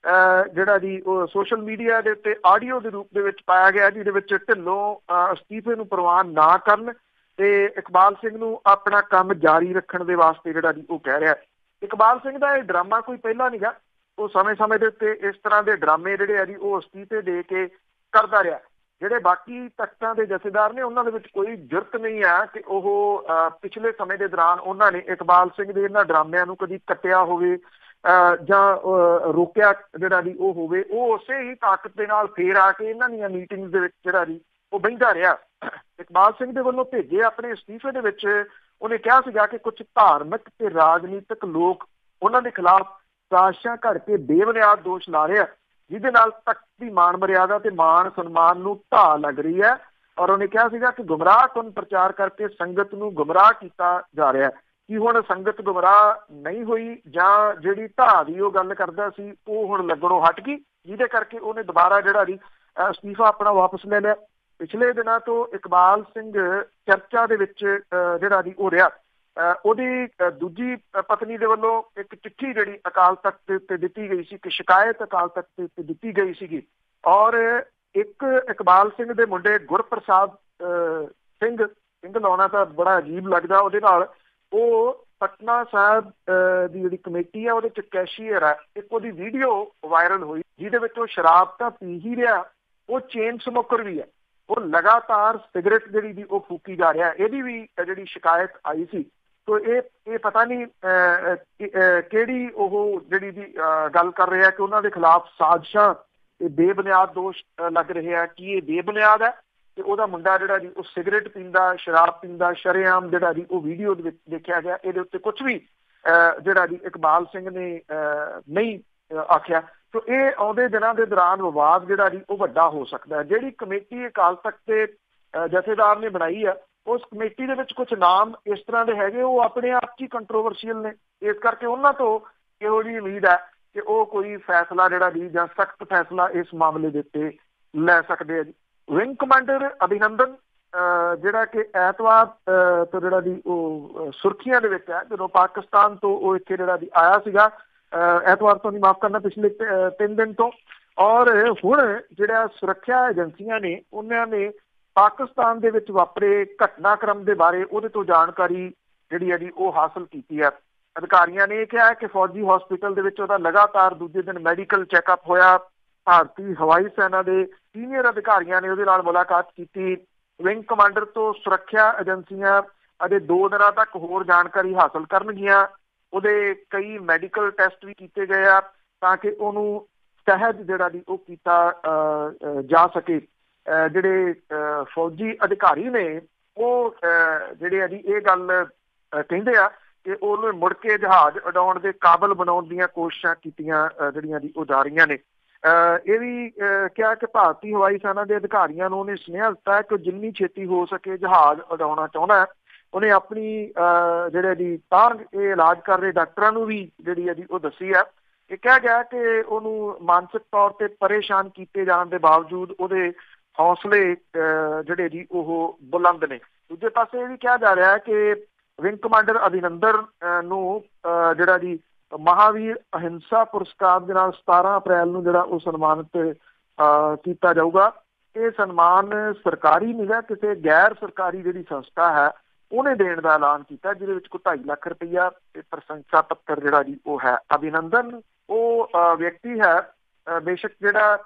B: ਜਿਹੜਾ ਜੀ ਉਹ ਸੋਸ਼ਲ ਮੀਡੀਆ ਦੇ ਉੱਤੇ ਆਡੀਓ ਦੇ ਰੂਪ ਦੇ ਵਿੱਚ ਪਾਇਆ ਗਿਆ, ਜਿਹਦੇ ਵਿੱਚ ਢਿੱਲੋਂ ਅਸਤੀਫੇ ਨੂੰ ਪ੍ਰਵਾਨ ਨਾ ਕਰਨ ਤੇ ਇਕਬਾਲ ਸਿੰਘ ਨੂੰ ਆਪਣਾ ਕੰਮ ਜਾਰੀ ਰੱਖਣ ਦੇ ਵਾਸਤੇ ਜਿਹੜਾ ਜੀ ਉਹ ਕਹਿ ਰਿਹਾ। ਇਕਬਾਲ ਸਿੰਘ ਦਾ ਇਹ ਡਰਾਮਾ ਕੋਈ ਪਹਿਲਾਂ ਨਹੀਂ ਗਾ, ਉਹ ਸਮੇਂ-ਸਮੇਂ ਦੇ ਉੱਤੇ ਇਸ ਤਰ੍ਹਾਂ ਦੇ ਡਰਾਮੇ ਜਿਹੜੇ ਆ ਜੀ ਉਹ ਅਸਤੀਫੇ ਦੇ ਕੇ ਕਰਦਾ ਰਿਹਾ। ਜਿਹੜੇ ਬਾਕੀ ਤਖਤਾਂ ਦੇ ਜਥੇਦਾਰ ਨੇ ਉਹਨਾਂ ਦੇ ਵਿੱਚ ਕੋਈ ਜੁਰਤ ਨਹੀਂ ਆ ਕਿ ਉਹ ਪਿਛਲੇ ਸਮੇਂ ਦੇ ਦੌਰਾਨ ਉਹਨਾਂ ਨੇ ਇਕਬਾਲ ਸਿੰਘ ਦੇ ਇਹਨਾਂ ਡਰਾਮਿਆਂ ਨੂੰ ਕਦੀ ਕੱਟਿਆ ਹੋਵੇ ਜਾਂ ਰੋਕਿਆ ਜਿਹੜਾ ਜੀ ਉਹ ਹੋਵੇ। ਉਹ ਉਸੇ ਹੀ ਤਾਕਤ ਦੇ ਨਾਲ ਫੇਰ ਆ ਕੇ ਇਹਨਾਂ ਦੀਆਂ ਮੀਟਿੰਗ ਦੇ ਵਿੱਚ ਜਿਹੜਾ ਜੀ ਉਹ ਬਹਿੰਦਾ ਰਿਹਾ। ਇਕਬਾਲ ਸਿੰਘ ਦੇ ਵੱਲੋਂ ਭੇਜੇ ਆਪਣੇ ਅਸਤੀਫੇ ਦੇ ਵਿੱਚ ਉਹਨੇ ਕਿਹਾ ਸੀਗਾ ਕਿ ਕੁਝ ਧਾਰਮਿਕ ਤੇ ਰਾਜਨੀਤਿਕ ਲੋਕ ਉਹਨਾਂ ਦੇ ਖਿਲਾਫ ਸਾਜ਼ਿਸ਼ਾਂ ਘੜ ਕੇ ਬੇਬੁਨਿਆਦ ਦੋਸ਼ ਲਾ ਰਹੇ ਆ, ਜਿਹਦੇ ਨਾਲ ਤਖਤ ਦੀ ਮਾਣ ਮਰਿਆਦਾ ਤੇ ਮਾਣ ਸਨਮਾਨ ਨੂੰ ਢਾਹ ਲੱਗ ਰਹੀ ਹੈ। ਔਰ ਉਹਨੇ ਕਿਹਾ ਸੀਗਾ ਕਿ ਗੁੰਮਰਾਹਕੁਨ ਪ੍ਰਚਾਰ ਕਰਕੇ ਸੰਗਤ ਨੂੰ ਗੁੰਮਰਾਹ ਕੀਤਾ ਜਾ ਰਿਹਾ। ਕਿ ਹੁਣ ਸੰਗਤ ਗੁੰਮਰਾਹ ਨਹੀਂ ਹੋਈ ਜਾਂ ਜਿਹੜੀ ਢਾਹ ਦੀ ਉਹ ਗੱਲ ਕਰਦਾ ਸੀ ਉਹ ਹੁਣ ਲੱਗਣੋਂ ਹਟ ਗਈ, ਜਿਹਦੇ ਕਰਕੇ ਉਹਨੇ ਦੁਬਾਰਾ ਜਿਹੜਾ ਜੀ ਅਸਤੀਫਾ ਆਪਣਾ ਵਾਪਸ ਲੈ ਲਿਆ। ਪਿਛਲੇ ਦਿਨਾਂ ਤੋਂ ਇਕਬਾਲ ਸਿੰਘ ਚਰਚਾ ਦੇ ਵਿੱਚ ਜਿਹੜਾ ਜੀ ਉਹ ਰਿਹਾ। ਉਹਦੀ ਦੂਜੀ ਪਤਨੀ ਦੇ ਵੱਲੋਂ ਇੱਕ ਚਿੱਠੀ ਜਿਹੜੀ ਅਕਾਲ ਤਖਤ ਦੇ ਉੱਤੇ ਦਿੱਤੀ ਗਈ ਸੀ ਕਿ ਸ਼ਿਕਾਇਤ ਅਕਾਲ ਤਖਤ ਦੇ ਉੱਤੇ ਦਿੱਤੀ ਗਈ ਸੀਗੀ। ਔਰ ਇੱਕ ਇਕਬਾਲ ਸਿੰਘ ਦੇ ਮੁੰਡੇ ਗੁਰਪ੍ਰਸਾਦ ਸਿੰਘ ਲਾਉਣਾ ਤਾਂ ਬੜਾ ਅਜੀਬ ਲੱਗਦਾ, ਉਹਦੇ ਨਾਲ ਉਹ ਪਟਨਾ ਸਾਹਿਬ ਦੀ ਜਿਹੜੀ ਕਮੇਟੀ ਆ ਉਹਦੇ ਚ ਕੈਸ਼ੀਅਰ ਆ। ਇੱਕ ਉਹਦੀ ਵੀਡੀਓ ਵਾਇਰਲ ਹੋਈ ਜਿਹਦੇ ਵਿੱਚ ਉਹ ਸ਼ਰਾਬ ਤਾਂ ਪੀ ਹੀ ਰਿਹਾ, ਉਹ ਚੇਨ ਸਮੋਕਰ ਵੀ ਹੈ, ਉਹ ਲਗਾਤਾਰ ਸਿਗਰਟ ਜਿਹੜੀ ਦੀ ਉਹ ਫੂਕੀ ਜਾ ਰਿਹਾ। ਇਹਦੀ ਵੀ ਜਿਹੜੀ ਸ਼ਿਕਾਇਤ ਆਈ ਸੀ। ਤੋ ਇਹ ਪਤਾ ਨਹੀਂ ਕਿਹੜੀ ਉਹ ਜਿਹੜੀ ਦੀ ਗੱਲ ਕਰ ਰਿਹਾ ਕਿ ਉਹਨਾਂ ਦੇ ਖਿਲਾਫ ਸਾਜ਼ਿਸ਼ਾਂ ਤੇ ਬੇਬੁਨਿਆਦ ਦੋਸ਼ ਲੱਗ ਰਹੇ ਆ। ਕੀ ਇਹ ਬੇਬੁਨਿਆਦ ਹੈ ਤੇ ਉਹਦਾ ਮੁੰਡਾ ਜਿਹੜਾ ਜੀ ਉਹ ਸਿਗਰਟ ਪੀਂਦਾ, ਸ਼ਰਾਬ ਪੀਂਦਾ ਸ਼ਰੇਆਮ ਜਿਹੜਾ ਜੀ ਉਹ ਵੀਡੀਓ ਦੇ ਵਿੱਚ ਦੇਖਿਆ ਗਿਆ। ਇਹਦੇ ਉੱਤੇ ਕੁਝ ਵੀ ਜਿਹੜਾ ਜੀ ਇਕਬਾਲ ਸਿੰਘ ਨੇ ਨਹੀਂ ਆਖਿਆ। ਤੋ ਇਹ ਆਉਂਦੇ ਦਿਨਾਂ ਦੇ ਦੌਰਾਨ ਵਿਵਾਦ ਜਿਹੜਾ ਜੀ ਉਹ ਵੱਡਾ ਹੋ ਸਕਦਾ ਹੈ। ਜਿਹੜੀ ਕਮੇਟੀ ਅਕਾਲ ਤਖਤ ਦੇ ਜਥੇਦਾਰ ਨੇ ਬਣਾਈ ਆ, ਉਸ ਕਮੇਟੀ ਦੇ ਵਿੱਚ ਕੁਝ ਨਾਮ ਇਸ ਤਰ੍ਹਾਂ ਦੇ ਹੈਗੇ ਉਹ ਆਪਣੇ ਆਪ 'ਚ ਹੀ ਕੰਟਰੋਵਰਸ਼ੀਅਲ ਨੇ। ਇਸ ਕਰਕੇ ਉਹਨਾਂ ਤੋਂ ਇਹੋ ਜਿਹੀ ਉਮੀਦ ਹੈ ਕਿ ਉਹ ਕੋਈ ਫੈਸਲਾ ਜਿਹੜਾ ਜੀ ਜਾਂ ਸਖਤ ਫੈਸਲਾ ਇਸ ਮਾਮਲੇ ਦੇ ਉੱਤੇ ਲੈ ਸਕਦੇ ਆ ਜੀ। ਵਿੰਗ ਕਮਾਂਡਰ ਅਭਿਨੰਦਨ ਜਿਹੜਾ ਕਿ ਐਤਵਾਰ ਤੋਂ ਜਿਹੜਾ ਜੀ ਉਹ ਸੁਰਖੀਆਂ ਦੇ ਵਿੱਚ ਹੈ, ਜਦੋਂ ਪਾਕਿਸਤਾਨ ਤੋਂ ਉਹ ਇੱਥੇ ਜਿਹੜਾ ਜੀ ਆਇਆ ਸੀਗਾ, ਐਤਵਾਰ ਤੋਂ ਨਹੀਂ ਮਾਫ਼ ਕਰਨਾ, ਪਿਛਲੇ 3 ਦਿਨ ਤੋਂ। ਔਰ ਹੁਣ ਜਿਹੜਾ ਸੁਰੱਖਿਆ ਏਜੰਸੀਆਂ ਨੇ ਉਹਨਾਂ ਨੇ ਪਾਕਿਸਤਾਨ ਦੇ ਵਿੱਚ ਵਾਪਰੇ ਘਟਨਾਕ੍ਰਮ ਦੇ ਬਾਰੇ ਉਹਦੇ ਤੋਂ ਜਾਣਕਾਰੀ ਜਿਹੜੀ ਹੈ ਜੀ ਉਹ ਹਾਸਲ ਕੀਤੀ ਹੈ। ਅਧਿਕਾਰੀਆਂ ਨੇ ਇਹ ਕਿਹਾ ਕਿ ਫੌਜੀ ਹਸਪੀਟਲ ਦੇ ਵਿੱਚ ਉਹਦਾ ਲਗਾਤਾਰ ਦੂਜੇ ਦਿਨ ਮੈਡੀਕਲ ਚੈੱਕਅਪ ਹੋਇਆ। ਭਾਰਤੀ ਹਵਾਈ ਸੈਨਾ ਦੇ ਸੀਨੀਅਰ ਅਧਿਕਾਰੀਆਂ ਨੇ ਉਹਦੇ ਨਾਲ ਮੁਲਾਕਾਤ ਕੀਤੀ। ਵਿੰਗ ਕਮਾਂਡਰ ਤੋਂ ਸੁਰੱਖਿਆ ਏਜੰਸੀਆਂ ਅਜੇ 2 ਦਿਨਾਂ ਤੱਕ ਹੋਰ ਜਾਣਕਾਰੀ ਹਾਸਲ ਕਰਨਗੀਆਂ। ਉਹਦੇ ਕਈ ਮੈਡੀਕਲ ਟੈਸਟ ਵੀ ਕੀਤੇ ਗਏ ਆ ਤਾਂ ਕਿ ਉਹਨੂੰ ਸਹਿਜ ਜਿਹੜਾ ਜੀ ਉਹ ਕੀਤਾ ਜਾ ਸਕੇ। ਜਿਹੜੇ ਫੌਜੀ ਅਧਿਕਾਰੀ ਨੇ ਉਹ ਜਿਹੜੇ ਆ ਜੀ ਇਹ ਗੱਲ ਕਹਿੰਦੇ ਆ ਕਿ ਉਹਨੂੰ ਮੁੜ ਕੇ ਜਹਾਜ਼ ਉਡਾਉਣ ਦੇ ਕਾਬਲ ਬਣਾਉਣ ਦੀਆਂ ਕੋਸ਼ਿਸ਼ਾਂ ਕੀਤੀਆਂ ਜਿਹੜੀਆਂ ਜੀ ਉਹ ਜਾ ਰਹੀਆਂ ਨੇ। ਇਹ ਵੀ ਕਿਹਾ ਕਿ ਭਾਰਤੀ ਹਵਾਈ ਸੈਨਾ ਦੇ ਅਧਿਕਾਰੀਆਂ ਨੂੰ ਉਹਨੇ ਸੁਨੇਹਾ ਦਿੱਤਾ ਕਿ ਜਿੰਨੀ ਛੇਤੀ ਹੋ ਸਕੇ ਜਹਾਜ਼ ਉਡਾਉਣਾ ਚਾਹੁੰਦਾ ਹੈ। ਉਹਨੇ ਆਪਣੀ ਜਿਹੜੇ ਜੀ ਤਾਂਘ ਇਹ ਇਲਾਜ ਕਰ ਰਹੇ ਡਾਕਟਰਾਂ ਨੂੰ ਵੀ ਜਿਹੜੀ ਹੈ ਜੀ ਉਹ ਦੱਸੀ ਹੈ। ਇਹ ਕਿਹਾ ਗਿਆ ਕਿ ਉਹਨੂੰ ਮਾਨਸਿਕ ਤੌਰ ਤੇ ਪਰੇਸ਼ਾਨ ਕੀਤੇ ਜਾਣ ਦੇ ਬਾਵਜੂਦ ਉਹਦੇ ਹੌਸਲੇ ਜਿਹੜੇ ਜੀ ਉਹ ਬੁਲੰਦ ਨੇ। ਦੂਜੇ ਪਾਸੇ ਇਹ ਵੀ ਕਿਹਾ ਜਾ ਰਿਹਾ ਹੈ ਕਿ ਵਿੰਗ ਕਮਾਂਡਰ ਅਭਿਨੰਦਨ ਨੂੰ ਜਿਹੜਾ ਜੀ ਮਹਾਵੀਰ ਅਹਿੰਸਾ ਪੁਰਸਕਾਰ ਦੇ ਨਾਲ 17 ਅਪ੍ਰੈਲ ਨੂੰ ਜਿਹੜਾ ਉਹ ਸਨਮਾਨਿਤ ਕੀਤਾ ਜਾਊਗਾ। ਇਹ ਸਨਮਾਨ ਸਰਕਾਰੀ ਨਹੀਂ ਹੈ, ਕਿਸੇ ਗੈਰ ਸਰਕਾਰੀ ਜਿਹੜੀ ਸੰਸਥਾ ਹੈ ਉਹਨੇ ਦੇਣ ਦਾ ਐਲਾਨ ਕੀਤਾ, ਜਿਹਦੇ ਵਿੱਚ ਕੋਈ 2.5 ਲੱਖ ਰੁਪਈਆ ਤੇ ਪ੍ਰਸ਼ੰਸਾ ਪੱਤਰ ਜਿਹੜਾ ਜੀ ਉਹ ਹੈ। ਅਭਿਨੰਦਨ ਉਹ ਵਿਅਕਤੀ ਹੈ ਬੇਸ਼ੱਕ ਜਿਹੜਾ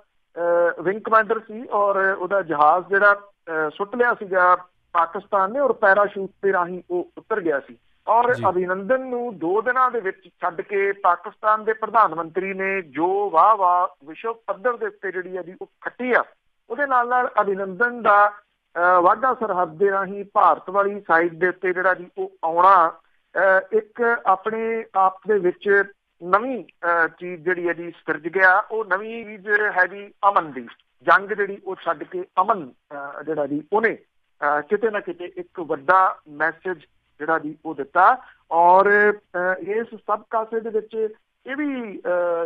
B: ਵਿੰਗ ਕਮਾਂਡਰ ਸੀ ਔਰ ਉਹਦਾ ਜਹਾਜ਼ ਜਿਹੜਾ ਸੁੱਟ ਲਿਆ ਸੀਗਾ ਪਾਕਿਸਤਾਨ ਨੇ ਔਰ ਪੈਰਾਸ਼ੂਟ ਦੇ ਰਾਹੀਂ ਉਹ ਉਤਰ ਗਿਆ ਸੀ। ਔਰ ਅਭਿਨੰਦਨ ਨੂੰ 2 ਦਿਨਾਂ ਦੇ ਵਿੱਚ ਛੱਡ ਕੇ ਪਾਕਿਸਤਾਨ ਦੇ ਪ੍ਰਧਾਨ ਮੰਤਰੀ ਨੇ ਜੋ ਵਾਹ ਵਿਸ਼ਵ ਪੱਧਰ ਦੇ ਉੱਤੇ ਜਿਹੜੀ ਹੈ ਜੀ ਉਹ ਖੱਟੀ ਆ ਉਹਦੇ ਨਾਲ ਅਭਿਨੰਦਨ ਦਾ ਵਾਘਾ ਸਰਹੱਦ ਦੇ ਰਾਹੀਂ ਭਾਰਤ ਵਾਲੀ ਸਾਈਡ ਦੇ ਉੱਤੇ ਜਿਹੜਾ ਜੀ ਉਹ ਆਉਣਾ ਇੱਕ ਆਪਣੇ ਆਪ ਦੇ ਵਿੱਚ ਨਵੀਂ ਚੀਜ਼ ਜਿਹੜੀ ਹੈ ਜੀ ਸਿਰਜ ਗਿਆ। ਉਹ ਨਵੀਂ ਚੀਜ਼ ਹੈ ਜੀ ਅਮਨ ਦੀ ਜੰਗ, ਜਿਹੜੀ ਉਹ ਛੱਡ ਕੇ ਅਮਨ ਜਿਹੜਾ ਜੀ ਉਹਨੇ ਕਿਤੇ ਨਾ ਕਿਤੇ ਇੱਕ ਵੱਡਾ ਮੈਸੇਜ ਜਿਹੜਾ ਜੀ ਉਹ ਦਿੱਤਾ। ਔਰ ਇਸ ਸਭ ਕਾਸੇ ਦੇ ਵਿੱਚ ਇਹ ਵੀ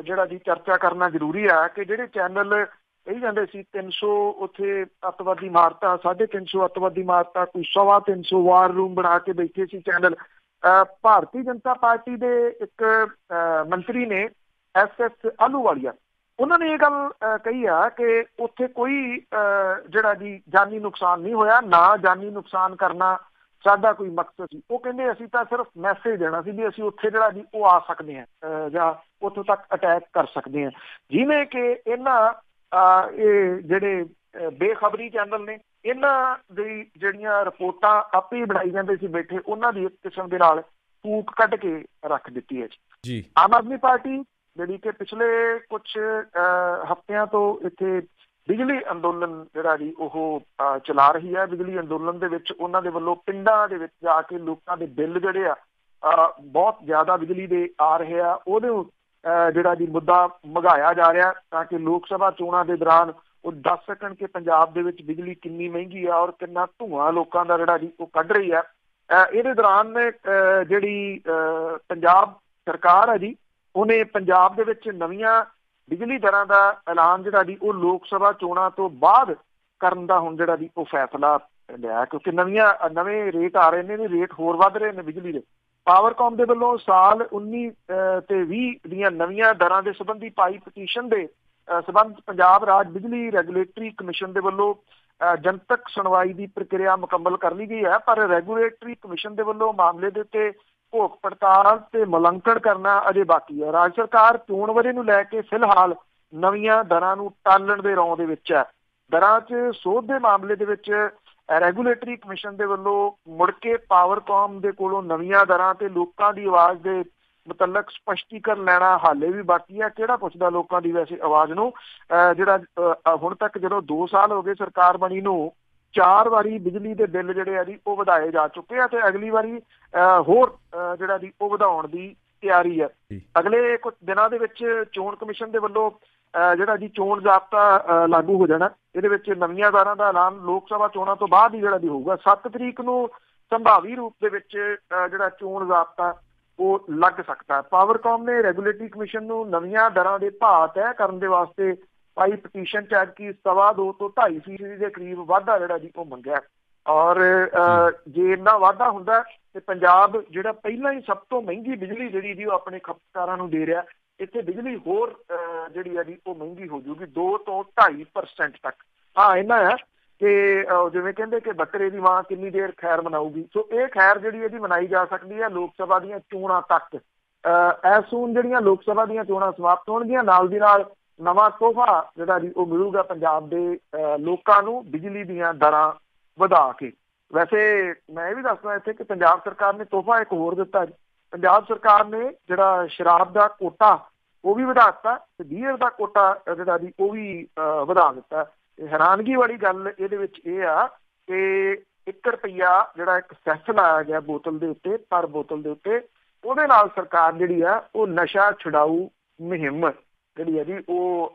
B: ਜਿਹੜਾ ਜੀ ਚਰਚਾ ਕਰਨਾ ਜ਼ਰੂਰੀ ਆ ਕਿ ਜਿਹੜੇ ਚੈਨਲ ਕਹੀ ਜਾਂਦੇ ਸੀ 300 ਉੱਥੇ ਅੱਤਵਾਦੀ ਮਾਰਤਾ, 350 ਅੱਤਵਾਦੀ ਮਾਰਤਾ, ਕੋਈ 350 ਵਾਰ ਰੂਮ ਬਣਾ ਕੇ ਬੈਠੇ ਸੀ ਚੈਨਲ। ਭਾਰਤੀ ਜਨਤਾ ਪਾਰਟੀ ਦੇ ਇੱਕ ਮੰਤਰੀ ਨੇ SS ਆਹਲੂਵਾਲੀਆ, ਉਹਨਾਂ ਨੇ ਇਹ ਗੱਲ ਕਹੀ ਆ ਕਿ ਉੱਥੇ ਕੋਈ ਜਿਹੜਾ ਜੀ ਜਾਨੀ ਨੁਕਸਾਨ ਨਹੀਂ ਹੋਇਆ, ਨਾ ਜਾਨੀ ਨੁਕਸਾਨ ਕਰਨਾ ਸਾਡਾ ਕੋਈ ਮਕਸਦ ਸੀ। ਉਹ ਕਹਿੰਦੇ ਅਸੀਂ ਤਾਂ ਸਿਰਫ ਮੈਸੇਜ ਦੇਣਾ ਸੀ ਵੀ ਅਸੀਂ ਉੱਥੇ ਜਿਹੜਾ ਜੀ ਉਹ ਆ ਸਕਦੇ ਹਾਂ ਜਾਂ ਉੱਥੋਂ ਤੱਕ ਅਟੈਕ ਕਰ ਸਕਦੇ ਹਾਂ। ਜਿਵੇਂ ਕਿ ਇਹਨਾਂ ਇਹ ਜਿਹੜੇ ਬੇਖਬਰੀ ਚੈਨਲ ਨੇ, ਇਹਨਾਂ ਦੀ ਜਿਹੜੀਆਂ ਰਿਪੋਰਟਾਂ ਆਪੇ ਹੀ ਬਣਾਈ ਜਾਂਦੇ ਸੀ ਬੈਠੇ, ਉਹਨਾਂ ਦੀ ਇੱਕ ਕਿਸਮ ਦੇ ਨਾਲ ਫੂਕ ਕੱਢ ਕੇ ਰੱਖ ਦਿੱਤੀ ਹੈ ਜੀ। ਆਮ ਆਦਮੀ ਪਾਰਟੀ ਜਿਹੜੀ ਕਿ ਪਿਛਲੇ ਕੁਝ ਹਫ਼ਤਿਆਂ ਤੋਂ ਇੱਥੇ ਬਿਜਲੀ ਅੰਦੋਲਨ ਜਿਹੜਾ ਜੀ ਉਹ ਚਲਾ ਰਹੀ ਹੈ। ਬਿਜਲੀ ਅੰਦੋਲਨ ਦੇ ਵਿੱਚ ਉਹਨਾਂ ਦੇ ਵੱਲੋਂ ਪਿੰਡਾਂ ਦੇ ਵਿੱਚ ਜਾ ਕੇ ਲੋਕਾਂ ਦੇ ਬਿੱਲ ਜਿਹੜੇ ਆ ਬਹੁਤ ਜ਼ਿਆਦਾ ਬਿਜਲੀ ਦੇ ਆ ਰਹੇ ਆ, ਉਹਦੇ ਜਿਹੜਾ ਜੀ ਮੁੱਦਾ ਮੰਗਾਇਆ ਜਾ ਰਿਹਾ ਤਾਂ ਕਿ ਲੋਕ ਸਭਾ ਚੋਣਾਂ ਦੇ ਦੌਰਾਨ ਉਹ ਦੱਸ ਸਕਣ ਕਿ ਪੰਜਾਬ ਦੇ ਵਿੱਚ ਬਿਜਲੀ ਕਿੰਨੀ ਮਹਿੰਗੀ ਆ ਔਰ ਕਿੰਨਾ ਧੂੰਆਂ ਲੋਕਾਂ ਦਾ ਜਿਹੜਾ ਜੀ ਉਹ ਕੱਢ ਰਹੀ ਆ। ਇਹਦੇ ਦੌਰਾਨ ਜਿਹੜੀ ਪੰਜਾਬ ਸਰਕਾਰ ਹੈ ਜੀ, ਉਹਨੇ ਪੰਜਾਬ ਦੇ ਵਿੱਚ ਨਵੀਆਂ ਬਿਜਲੀ ਦਰਾਂ ਦਾ ਐਲਾਨ ਜਿਹੜਾ ਜੀ ਉਹ ਲੋਕ ਸਭਾ ਚੋਣਾਂ ਤੋਂ ਬਾਅਦ ਕਰਨ ਦਾ ਹੁਣ ਜਿਹੜਾ ਜੀ ਉਹ ਫੈਸਲਾ ਲਿਆ, ਕਿਉਂਕਿ ਨਵੇਂ ਰੇਟ ਆ ਰਹੇ ਨੇ, ਰੇਟ ਹੋਰ ਵੱਧ ਰਹੇ ਨੇ ਬਿਜਲੀ ਦੇ। ਪਾਵਰਕਾਮ ਦੇ ਵੱਲੋਂ ਸਾਲ 19 ਤੇ 20 ਦੀਆਂ ਨਵੀਆਂ ਦਰਾਂ ਦੇ ਸੰਬੰਧੀ ਪਾਈ ਪਟੀਸ਼ਨ ਦੇ ਸੰਬੰਧ ਪੰਜਾਬ ਰਾਜ ਬਿਜਲੀ ਰੈਗੂਲੇਟਰੀ ਕਮਿਸ਼ਨ ਦੇ ਵੱਲੋਂ ਜਨਤਕ ਸੁਣਵਾਈ ਦੀ ਪ੍ਰਕਿਰਿਆ ਮੁਕੰਮਲ ਕਰ ਲਈ ਗਈ ਹੈ, ਪਰ ਰੈਗੂਲੇਟਰੀ ਕਮਿਸ਼ਨ ਦੇ ਵੱਲੋਂ ਮਾਮਲੇ ਦੇ ਉੱਤੇ ਭੋਗ ਪੜਤਾਲ ਤੇ ਮੁਲਾਂਕਣ ਕਰਨਾ ਅਜੇ ਬਾਕੀ ਹੈ। ਰਾਜ ਸਰਕਾਰ ਚੋਣ ਵਰ੍ਹੇ ਨੂੰ ਲੈ ਕੇ ਫਿਲਹਾਲ ਨਵੀਆਂ ਦਰਾਂ ਨੂੰ ਟਾਲਣ ਦੇ ਰੌਂ ਦੇ ਵਿੱਚ ਹੈ। ਦਰਾਂ 'ਚ ਸੋਧ ਦੇ ਮਾਮਲੇ ਦੇ ਵਿੱਚ ਰੈਗੂਲੇਟਰੀ ਕਮਿਸ਼ਨ ਦੇ ਵੱਲੋਂ ਮੁੜ ਕੇ ਪਾਵਰਕਾਮ ਦੇ ਕੋਲੋਂ ਨਵੀਆਂ ਦਰਾਂ ਤੇ ਲੋਕਾਂ ਦੀ ਆਵਾਜ਼ ਦੇ ਮੁਤਲਕ ਸਪਸ਼ਟੀਕਰਨ ਲੈਣਾ ਹਾਲੇ ਵੀ ਬਾਕੀ ਹੈ। ਕਿਹੜਾ ਪੁੱਛਦਾ ਲੋਕਾਂ ਦੀ ਵੈਸੇ ਆਵਾਜ਼ ਨੂੰ? ਜਿਹੜਾ ਹੁਣ ਤੱਕ ਜਦੋਂ 2 ਸਾਲ ਹੋ ਗਏ ਸਰਕਾਰ ਬਣੀ ਨੂੰ, 4 ਵਾਰੀ ਬਿਜਲੀ ਦੇ ਬਿੱਲ ਜਿਹੜੇ ਆ ਜੀ ਉਹ ਵਧਾਏ ਜਾ ਚੁੱਕੇ ਆ ਤੇ ਅਗਲੀ ਵਾਰੀ ਹੋਰ ਜਿਹੜਾ ਜੀ ਉਹ ਵਧਾਉਣ ਦੀ ਤਿਆਰੀ ਹੈ। ਅਗਲੇ ਕੁਝ ਦਿਨਾਂ ਦੇ ਵਿੱਚ ਚੋਣ ਕਮਿਸ਼ਨ ਦੇ ਵੱਲੋਂ ਜਿਹੜਾ ਜੀ ਚੋਣ ਜ਼ਾਬਤਾ ਲਾਗੂ ਹੋ ਜਾਣਾ। ਇਹਦੇ ਵਿੱਚ ਨਵੀਆਂ ਦਰਾਂ ਦਾ ਐਲਾਨ ਲੋਕ ਸਭਾ ਚੋਣਾਂ ਤੋਂ ਬਾਅਦ ਹੀ ਜਿਹੜਾ ਜੀ ਹੋਊਗਾ। 7 ਤਰੀਕ ਨੂੰ ਸੰਭਾਵੀ ਰੂਪ ਦੇ ਵਿੱਚ ਜਿਹੜਾ ਚੋਣ ਜ਼ਾਬਤਾ ਉਹ ਲੱਗ ਸਕਦਾ। ਪਾਵਰਕਾਮ ਨੇ ਰੈਗੂਲੇਟਰੀ ਕਮਿਸ਼ਨ ਨੂੰ ਨਵੀਆਂ ਦਰਾਂ ਦੇ ਭਾਅ ਤੈਅ ਕਰਨ ਦੇ ਵਾਸਤੇ ਪਾਈ ਪਟੀਸ਼ਨ 'ਚ ਕਿ 2.25 ਤੋਂ 2.5% ਦੇ ਕਰੀਬ ਵਾਧਾ ਜਿਹੜਾ ਜੀ ਉਹ ਮੰਗਿਆ। ਔਰ ਜੇ ਇੰਨਾ ਵਾਧਾ ਹੁੰਦਾ ਤੇ ਪੰਜਾਬ ਜਿਹੜਾ ਪਹਿਲਾਂ ਹੀ ਸਭ ਤੋਂ ਮਹਿੰਗੀ ਬਿਜਲੀ ਜਿਹੜੀ ਜੀ ਉਹ ਆਪਣੇ ਖਪਤਕਾਰਾਂ ਨੂੰ ਦੇ ਰਿਹਾ, ਇੱਥੇ ਬਿਜਲੀ ਹੋਰ ਜਿਹੜੀ ਹੈ ਜੀ ਉਹ ਮਹਿੰਗੀ ਹੋ ਜੂਗੀ 2 ਤੋਂ 2.5% ਤੱਕ। ਹਾਂ ਇੰਨਾ ਹੈ ਕਿ ਜਿਵੇਂ ਕਹਿੰਦੇ ਕਿ ਬੱਕਰੇ ਦੀ ਮਾਂ ਕਿੰਨੀ ਦੇਰ ਖੈਰ ਮਨਾਊਗੀ, ਸੋ ਇਹ ਖੈਰ ਜਿਹੜੀ ਇਹਦੀ ਮਨਾਈ ਜਾ ਸਕਦੀ ਹੈ ਲੋਕ ਸਭਾ ਦੀਆਂ ਚੋਣਾਂ ਤੱਕ। ਐਸੂਨ ਜਿਹੜੀਆਂ ਲੋਕ ਸਭਾ ਦੀਆਂ ਚੋਣਾਂ ਸਮਾਪਤ ਹੋਣਗੀਆਂ, ਨਾਲ ਦੀ ਨਾਲ ਨਵਾਂ ਤੋਹਫਾ ਜਿਹੜਾ ਜੀ ਉਹ ਮਿਲੂਗਾ ਪੰਜਾਬ ਦੇ ਲੋਕਾਂ ਨੂੰ ਬਿਜਲੀ ਦੀਆਂ ਦਰਾਂ ਵਧਾ ਕੇ। ਵੈਸੇ ਮੈਂ ਇਹ ਵੀ ਦੱਸਦਾ ਇੱਥੇ ਕਿ ਪੰਜਾਬ ਸਰਕਾਰ ਨੇ ਤੋਹਫਾ ਇੱਕ ਹੋਰ ਦਿੱਤਾ ਜੀ। ਪੰਜਾਬ ਸਰਕਾਰ ਨੇ ਜਿਹੜਾ ਸ਼ਰਾਬ ਦਾ ਕੋਟਾ ਉਹ ਵੀ ਵਧਾ ਦਿੱਤਾ ਤੇ ਬੀਅਰ ਦਾ ਕੋਟਾ ਜਿਹੜਾ ਜੀ ਉਹ ਵੀ ਵਧਾ ਦਿੱਤਾ। ਹੈਰਾਨਗੀ ਵਾਲੀ ਗੱਲ ਇਹਦੇ ਵਿੱਚ ਇਹ ਆ ਕਿ 1 ਰੁਪਈਆ ਜਿਹੜਾ ਇੱਕ ਸੈਸ ਲਾਇਆ ਗਿਆ ਬੋਤਲ ਦੇ ਉੱਤੇ, ਪਰ ਬੋਤਲ ਦੇ ਉੱਤੇ, ਉਹਦੇ ਨਾਲ ਸਰਕਾਰ ਜਿਹੜੀ ਆ ਉਹ ਨਸ਼ਾ ਛੁਡਾਊ ਮੁਹਿੰਮ ਜਿਹੜੀ ਹੈ ਜੀ ਉਹ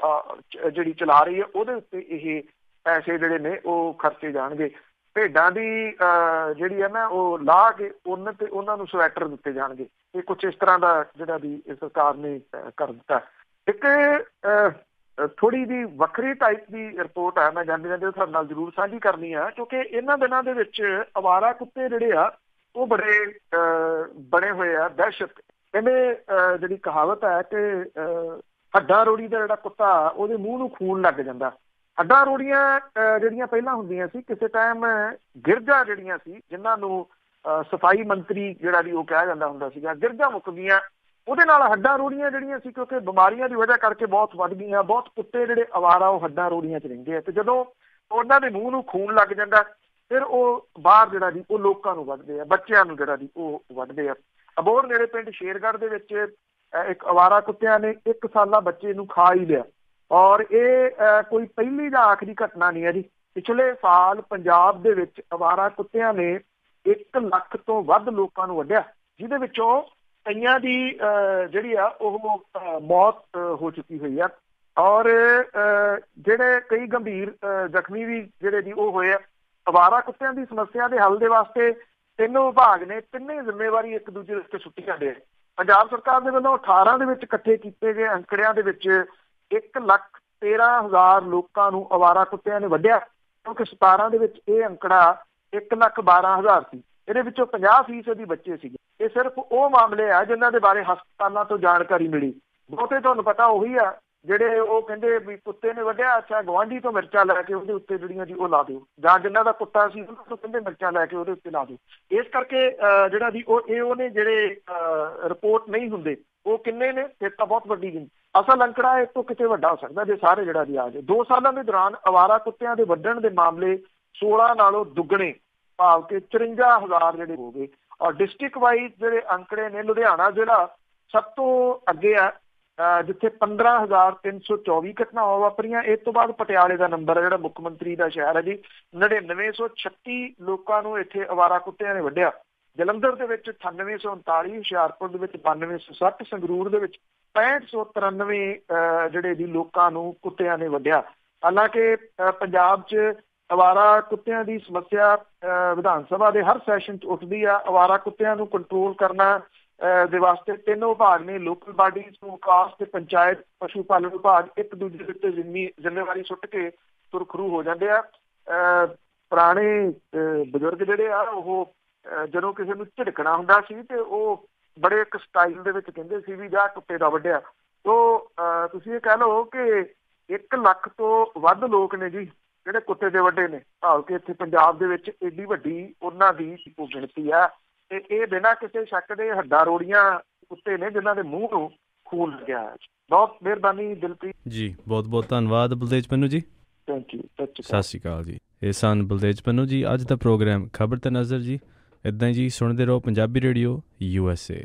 B: ਜਿਹੜੀ ਚਲਾ ਰਹੀ ਹੈ, ਉਹਦੇ ਉੱਤੇ ਇਹ ਪੈਸੇ ਜਿਹੜੇ ਨੇ ਉਹ ਖਰਚੇ ਜਾਣਗੇ। ਭੇਡਾਂ ਦੀ ਜਿਹੜੀ ਹੈ ਨਾ ਉਹ ਲਾਹ ਕੇ ਉਹਨਾਂ ਤੇ ਉਹਨਾਂ ਨੂੰ ਸਵੈਟਰ ਦਿੱਤੇ ਜਾਣਗੇ। ਇਹ ਕੁਛ ਇਸ ਤਰ੍ਹਾਂ ਦਾ ਜਿਹੜਾ ਵੀ ਸਰਕਾਰ ਨੇ ਕਰ ਦਿੱਤਾ। ਇੱਕ ਥੋੜੀ ਜਿਹੀ ਵੱਖਰੀ ਟਾਈਪ ਦੀ ਰਿਪੋਰਟ ਹੈ, ਮੈਂ ਜਾਂਦੇ ਤੁਹਾਡੇ ਨਾਲ ਜ਼ਰੂਰ ਸਾਂਝੀ ਕਰਨੀ ਆ, ਕਿਉਂਕਿ ਇਹਨਾਂ ਦਿਨਾਂ ਦੇ ਵਿੱਚ ਅਵਾਰਾ ਕੁੱਤੇ ਜਿਹੜੇ ਆ ਉਹ ਬਣੇ ਹੋਏ ਆ ਦਹਿਸ਼ਤ। ਕਹਿੰਦੇ ਜਿਹੜੀ ਕਹਾਵਤ ਹੈ ਕਿ ਹੱਡਾਂ ਰੋੜੀ ਦਾ ਜਿਹੜਾ ਕੁੱਤਾ ਉਹਦੇ ਮੂੰਹ ਨੂੰ ਖੂਨ ਲੱਗ ਜਾਂਦਾ। ਹੱਡਾਂ ਰੋੜੀਆਂ ਜਿਹੜੀਆਂ ਪਹਿਲਾਂ ਹੁੰਦੀਆਂ ਸੀ, ਕਿਸੇ ਟਾਈਮ ਗਿਰਜਾਂ ਜਿਹੜੀਆਂ ਸੀ ਜਿਨ੍ਹਾਂ ਨੂੰ ਸਫਾਈ ਮੰਤਰੀ ਜਿਹੜਾ ਵੀ ਉਹ ਕਿਹਾ ਜਾਂਦਾ ਹੁੰਦਾ ਸੀਗਾ, ਗਿਰਜਾਂ ਮੁੱਕ ਗਈਆਂ, ਉਹਦੇ ਨਾਲ ਹੱਡਾਂ ਰੋੜੀਆਂ ਜਿਹੜੀਆਂ ਸੀ ਕਿਉਂਕਿ ਬਿਮਾਰੀਆਂ ਦੀ ਵਜ੍ਹਾ ਕਰਕੇ ਬਹੁਤ ਵੱਧ ਗਈਆਂ। ਬਹੁਤ ਕੁੱਤੇ ਜਿਹੜੇ ਅਵਾਰਾ ਉਹ ਹੱਡਾਂ ਰੋੜੀਆਂ 'ਚ ਰਹਿੰਦੇ ਆ ਤੇ ਜਦੋਂ ਉਹਨਾਂ ਦੇ ਮੂੰਹ ਨੂੰ ਖੂਨ ਲੱਗ ਜਾਂਦਾ ਫਿਰ ਉਹ ਬਾਹਰ ਜਿਹੜਾ ਜੀ ਉਹ ਲੋਕਾਂ ਨੂੰ ਵੱਢਦੇ ਆ, ਬੱਚਿਆਂ ਨੂੰ ਜਿਹੜਾ ਜੀ ਉਹ ਵੱਢਦੇ ਆ। ਅਬੋਹਰ ਨੇੜੇ ਪਿੰਡ ਸ਼ੇਰਗੜ੍ਹ ਦੇ ਵਿੱਚ ਇੱਕ ਅਵਾਰਾ ਕੁੱਤਿਆਂ ਨੇ 1 ਸਾਲਾ ਬੱਚੇ ਨੂੰ ਖਾ ਹੀ ਲਿਆ। ਔਰ ਇਹ ਕੋਈ ਪਹਿਲੀ ਜਾਂ ਆਖਰੀ ਘਟਨਾ ਨਹੀਂ ਹੈ ਜੀ। ਪਿਛਲੇ ਸਾਲ ਪੰਜਾਬ ਦੇ ਵਿੱਚ ਅਵਾਰਾ ਕੁੱਤਿਆਂ ਨੇ 1 ਲੱਖ ਤੋਂ ਵੱਧ ਲੋਕਾਂ ਨੂੰ ਵੱਢਿਆ, ਜਿਹਦੇ ਵਿੱਚੋਂ ਕਈਆਂ ਦੀ ਜਿਹੜੀ ਆ ਉਹ ਮੌਤ ਹੋ ਚੁੱਕੀ ਹੋਈ ਆ, ਔਰ ਜਿਹੜੇ ਕਈ ਗੰਭੀਰ ਜ਼ਖਮੀ ਵੀ ਜਿਹੜੇ ਜੀ ਉਹ ਹੋਏ ਆ। ਅਵਾਰਾ ਕੁੱਤਿਆਂ ਦੀ ਸਮੱਸਿਆ ਦੇ ਹੱਲ ਦੇ ਵਾਸਤੇ ਤਿੰਨੋਂ ਵਿਭਾਗ ਨੇ ਤਿੰਨੇ ਜ਼ਿੰਮੇਵਾਰੀ ਇੱਕ ਦੂਜੇ ਦੇ ਉੱਤੇ ਸੁੱਟੀ ਜਾਂਦੇ ਆ। ਪੰਜਾਬ ਸਰਕਾਰ ਦੇ ਵੱਲੋਂ 18 ਦੇ ਵਿੱਚ ਇਕੱਠੇ ਕੀਤੇ ਗਏ ਅੰਕੜਿਆਂ ਦੇ ਵਿੱਚ 1,13,000 ਲੋਕਾਂ ਨੂੰ ਅਵਾਰਾ ਕੁੱਤਿਆਂ ਨੇ ਵੱਢਿਆ, ਕਿਉਂਕਿ 17 ਦੇ ਵਿੱਚ ਇਹ ਅੰਕੜਾ 1,12,000 ਸੀ। ਇਹਦੇ ਵਿੱਚੋਂ 50% ਬੱਚੇ ਸੀਗੇ। ਇਹ ਸਿਰਫ ਉਹ ਮਾਮਲੇ ਆ ਜਿਨ੍ਹਾਂ ਦੇ ਬਾਰੇ ਹਸਪਤਾਲਾਂ ਤੋਂ ਜਾਣਕਾਰੀ ਮਿਲੀ। ਬਹੁਤੇ ਤੁਹਾਨੂੰ ਪਤਾ ਉਹੀ ਆ ਜਿਹੜੇ ਉਹ ਕਹਿੰਦੇ ਵੀ ਕੁੱਤੇ ਨੇ ਵੱਢਿਆ, ਅੱਛਾ ਗੁਆਂਢੀ ਤੋਂ ਮਿਰਚਾਂ ਲੈ ਕੇ ਉਹਦੇ ਉੱਤੇ ਜਿਹੜੀਆਂ ਜੀ ਉਹ ਲਾ ਦਿਓ, ਜਾਂ ਜਿਨ੍ਹਾਂ ਦਾ ਕੁੱਤਾ ਸੀ ਉਹਨਾਂ ਤੋਂ ਕਹਿੰਦੇ ਮਿਰਚਾਂ ਲੈ ਕੇ ਉਹਦੇ ਉੱਤੇ ਲਾ ਦਿਓ। ਇਸ ਕਰਕੇ ਜਿਹੜਾ ਜੀ ਉਹਨੇ ਜਿਹੜੇ ਰਿਪੋਰਟ ਨਹੀਂ ਹੁੰਦੇ ਉਹ ਕਿੰਨੇ ਨੇ, ਫਿਰ ਤਾਂ ਬਹੁਤ ਵੱਡੀ ਗਿਣਤੀ। ਅਸਲ ਅੰਕੜਾ ਇਸ ਤੋਂ ਕਿਤੇ ਵੱਡਾ ਹੋ ਸਕਦਾ ਜੇ ਸਾਰੇ ਜਿਹੜਾ ਜੀ ਆ ਜਾਏ। 2 ਸਾਲਾਂ ਦੇ ਦੌਰਾਨ ਅਵਾਰਾ ਕੁੱਤਿਆਂ ਦੇ ਵੱਢਣ ਦੇ ਮਾਮਲੇ 16 ਨਾਲੋਂ ਦੁੱਗਣੇ, ਭਾਵ ਕਿ 54,000 ਜਿਹੜੇ ਹੋ ਗਏ। ਔਰ ਡਿਸਟ੍ਰਿਕਟ ਵਾਈਜ਼ ਜਿਹੜੇ ਅੰਕੜੇ ਨੇ, ਲੁਧਿਆਣਾ ਜ਼ਿਲ੍ਹਾ ਸਭ ਤੋਂ ਅੱਗੇ ਆ ਜਿੱਥੇ 15,324 ਘਟਨਾਵਾਂ ਵਾਪਰੀਆਂ। ਇਸ ਤੋਂ ਬਾਅਦ ਪਟਿਆਲੇ ਦਾ ਨੰਬਰ ਹੈ ਜਿਹੜਾ ਮੁੱਖ ਮੰਤਰੀ ਦਾ ਸ਼ਹਿਰ ਹੈ ਜੀ, 9936 ਲੋਕਾਂ ਨੂੰ ਇੱਥੇ ਅਵਾਰਾ ਕੁੱਤਿਆਂ ਨੇ ਵੱਢਿਆ। ਜਲੰਧਰ ਦੇ ਵਿੱਚ 9839, ਹੁਸ਼ਿਆਰਪੁਰ ਦੇ ਵਿੱਚ 9260, ਸੰਗਰੂਰ ਦੇ ਵਿੱਚ 6593 ਜਿਹੜੇ ਜੀ ਲੋਕਾਂ ਨੂੰ ਕੁੱਤਿਆਂ ਨੇ ਵੱਢਿਆ। ਹਾਲਾਂਕਿ ਪੰਜਾਬ 'ਚ ਅਵਾਰਾ ਕੁੱਤਿਆਂ ਦੀ ਸਮੱਸਿਆ ਵਿਧਾਨ ਸਭਾ ਦੇ ਹਰ ਸੈਸ਼ਨ 'ਚ ਉੱਠਦੀ ਆ। ਅਵਾਰਾ ਕੁੱਤਿਆਂ ਨੂੰ ਕੰਟਰੋਲ ਕਰਨਾ ਦੇ ਵਾਸਤੇ ਤਿੰਨੋਂ ਵਿਭਾਗ ਨੇ, ਲੋਕਲ ਬਾਡੀਜ਼ ਨੂੰ, ਵਿਕਾਸ ਤੇ ਪੰਚਾਇਤ, ਪਸ਼ੂ ਪਾਲਣ ਵਿਭਾਗ ਇੱਕ ਦੂਜੇ ਦੇ ਉੱਤੇ ਜ਼ਿੰਮੇਵਾਰੀ ਸੁੱਟ ਕੇ ਸੁਰਖਰੂ ਹੋ ਜਾਂਦੇ ਆ। ਪੁਰਾਣੇ ਬਜ਼ੁਰਗ ਜਿਹੜੇ ਆ ਉਹ ਜਦੋਂ ਕਿਸੇ ਨੂੰ ਝਿੜਕਣਾ ਹੁੰਦਾ ਸੀ ਤੇ ਉਹ ਬੜੇ ਇੱਕ ਸਟਾਈਲ ਦੇ ਵਿੱਚ ਕਹਿੰਦੇ ਸੀ ਵੀ ਜਾ ਕੁੱਤੇ ਦਾ ਵੱਢਿਆ। ਤੋ ਤੁਸੀਂ ਇਹ ਕਹਿ ਲਓ ਕਿ 1 ਲੱਖ ਤੋਂ ਵੱਧ ਲੋਕ ਨੇ ਜੀ ਜਿਹੜੇ ਕੁੱਤੇ ਦੇ ਵੱਢੇ ਨੇ, ਭਾਵ ਕਿ ਇੱਥੇ ਪੰਜਾਬ ਦੇ ਵਿੱਚ ਏਡੀ ਵੱਡੀ ਉਹਨਾਂ ਦੀ ਗਿਣਤੀ ਆ। ਤੇ ਇਹ ਬਿਨਾਂ ਕਿਸੇ ਸ਼ੱਕ ਦੇ ਹੱਡਾਂ ਰੋੜੀਆਂ ਕੁੱਤੇ ਨੇ ਜਿਨ੍ਹਾਂ ਦੇ ਮੂੰਹ ਨੂੰ ਖੂਨ ਲੱਗਿਆ ਹੈ। ਬਹੁਤ ਮਿਹਰਬਾਨੀ ਦਿਲਪ੍ਰੀਤ
A: ਜੀ, ਬਹੁਤ ਬਹੁਤ ਧੰਨਵਾਦ ਬਲਤੇਜ ਪੰਨੂ ਜੀ।
B: Thank you.
A: ਸਤਿ ਸ਼੍ਰੀ ਅਕਾਲ ਜੀ। ਇਹ ਸਨ ਬਲਤੇਜ ਪੰਨੂ ਜੀ। ਅੱਜ ਦਾ ਪ੍ਰੋਗਰਾਮ ਖਬਰ ਤੇ ਨਜ਼ਰ ਜੀ। ਇੱਦਾਂ ਹੀ ਜੀ ਸੁਣਦੇ ਰਹੋ ਪੰਜਾਬੀ ਰੇਡੀਓ USA।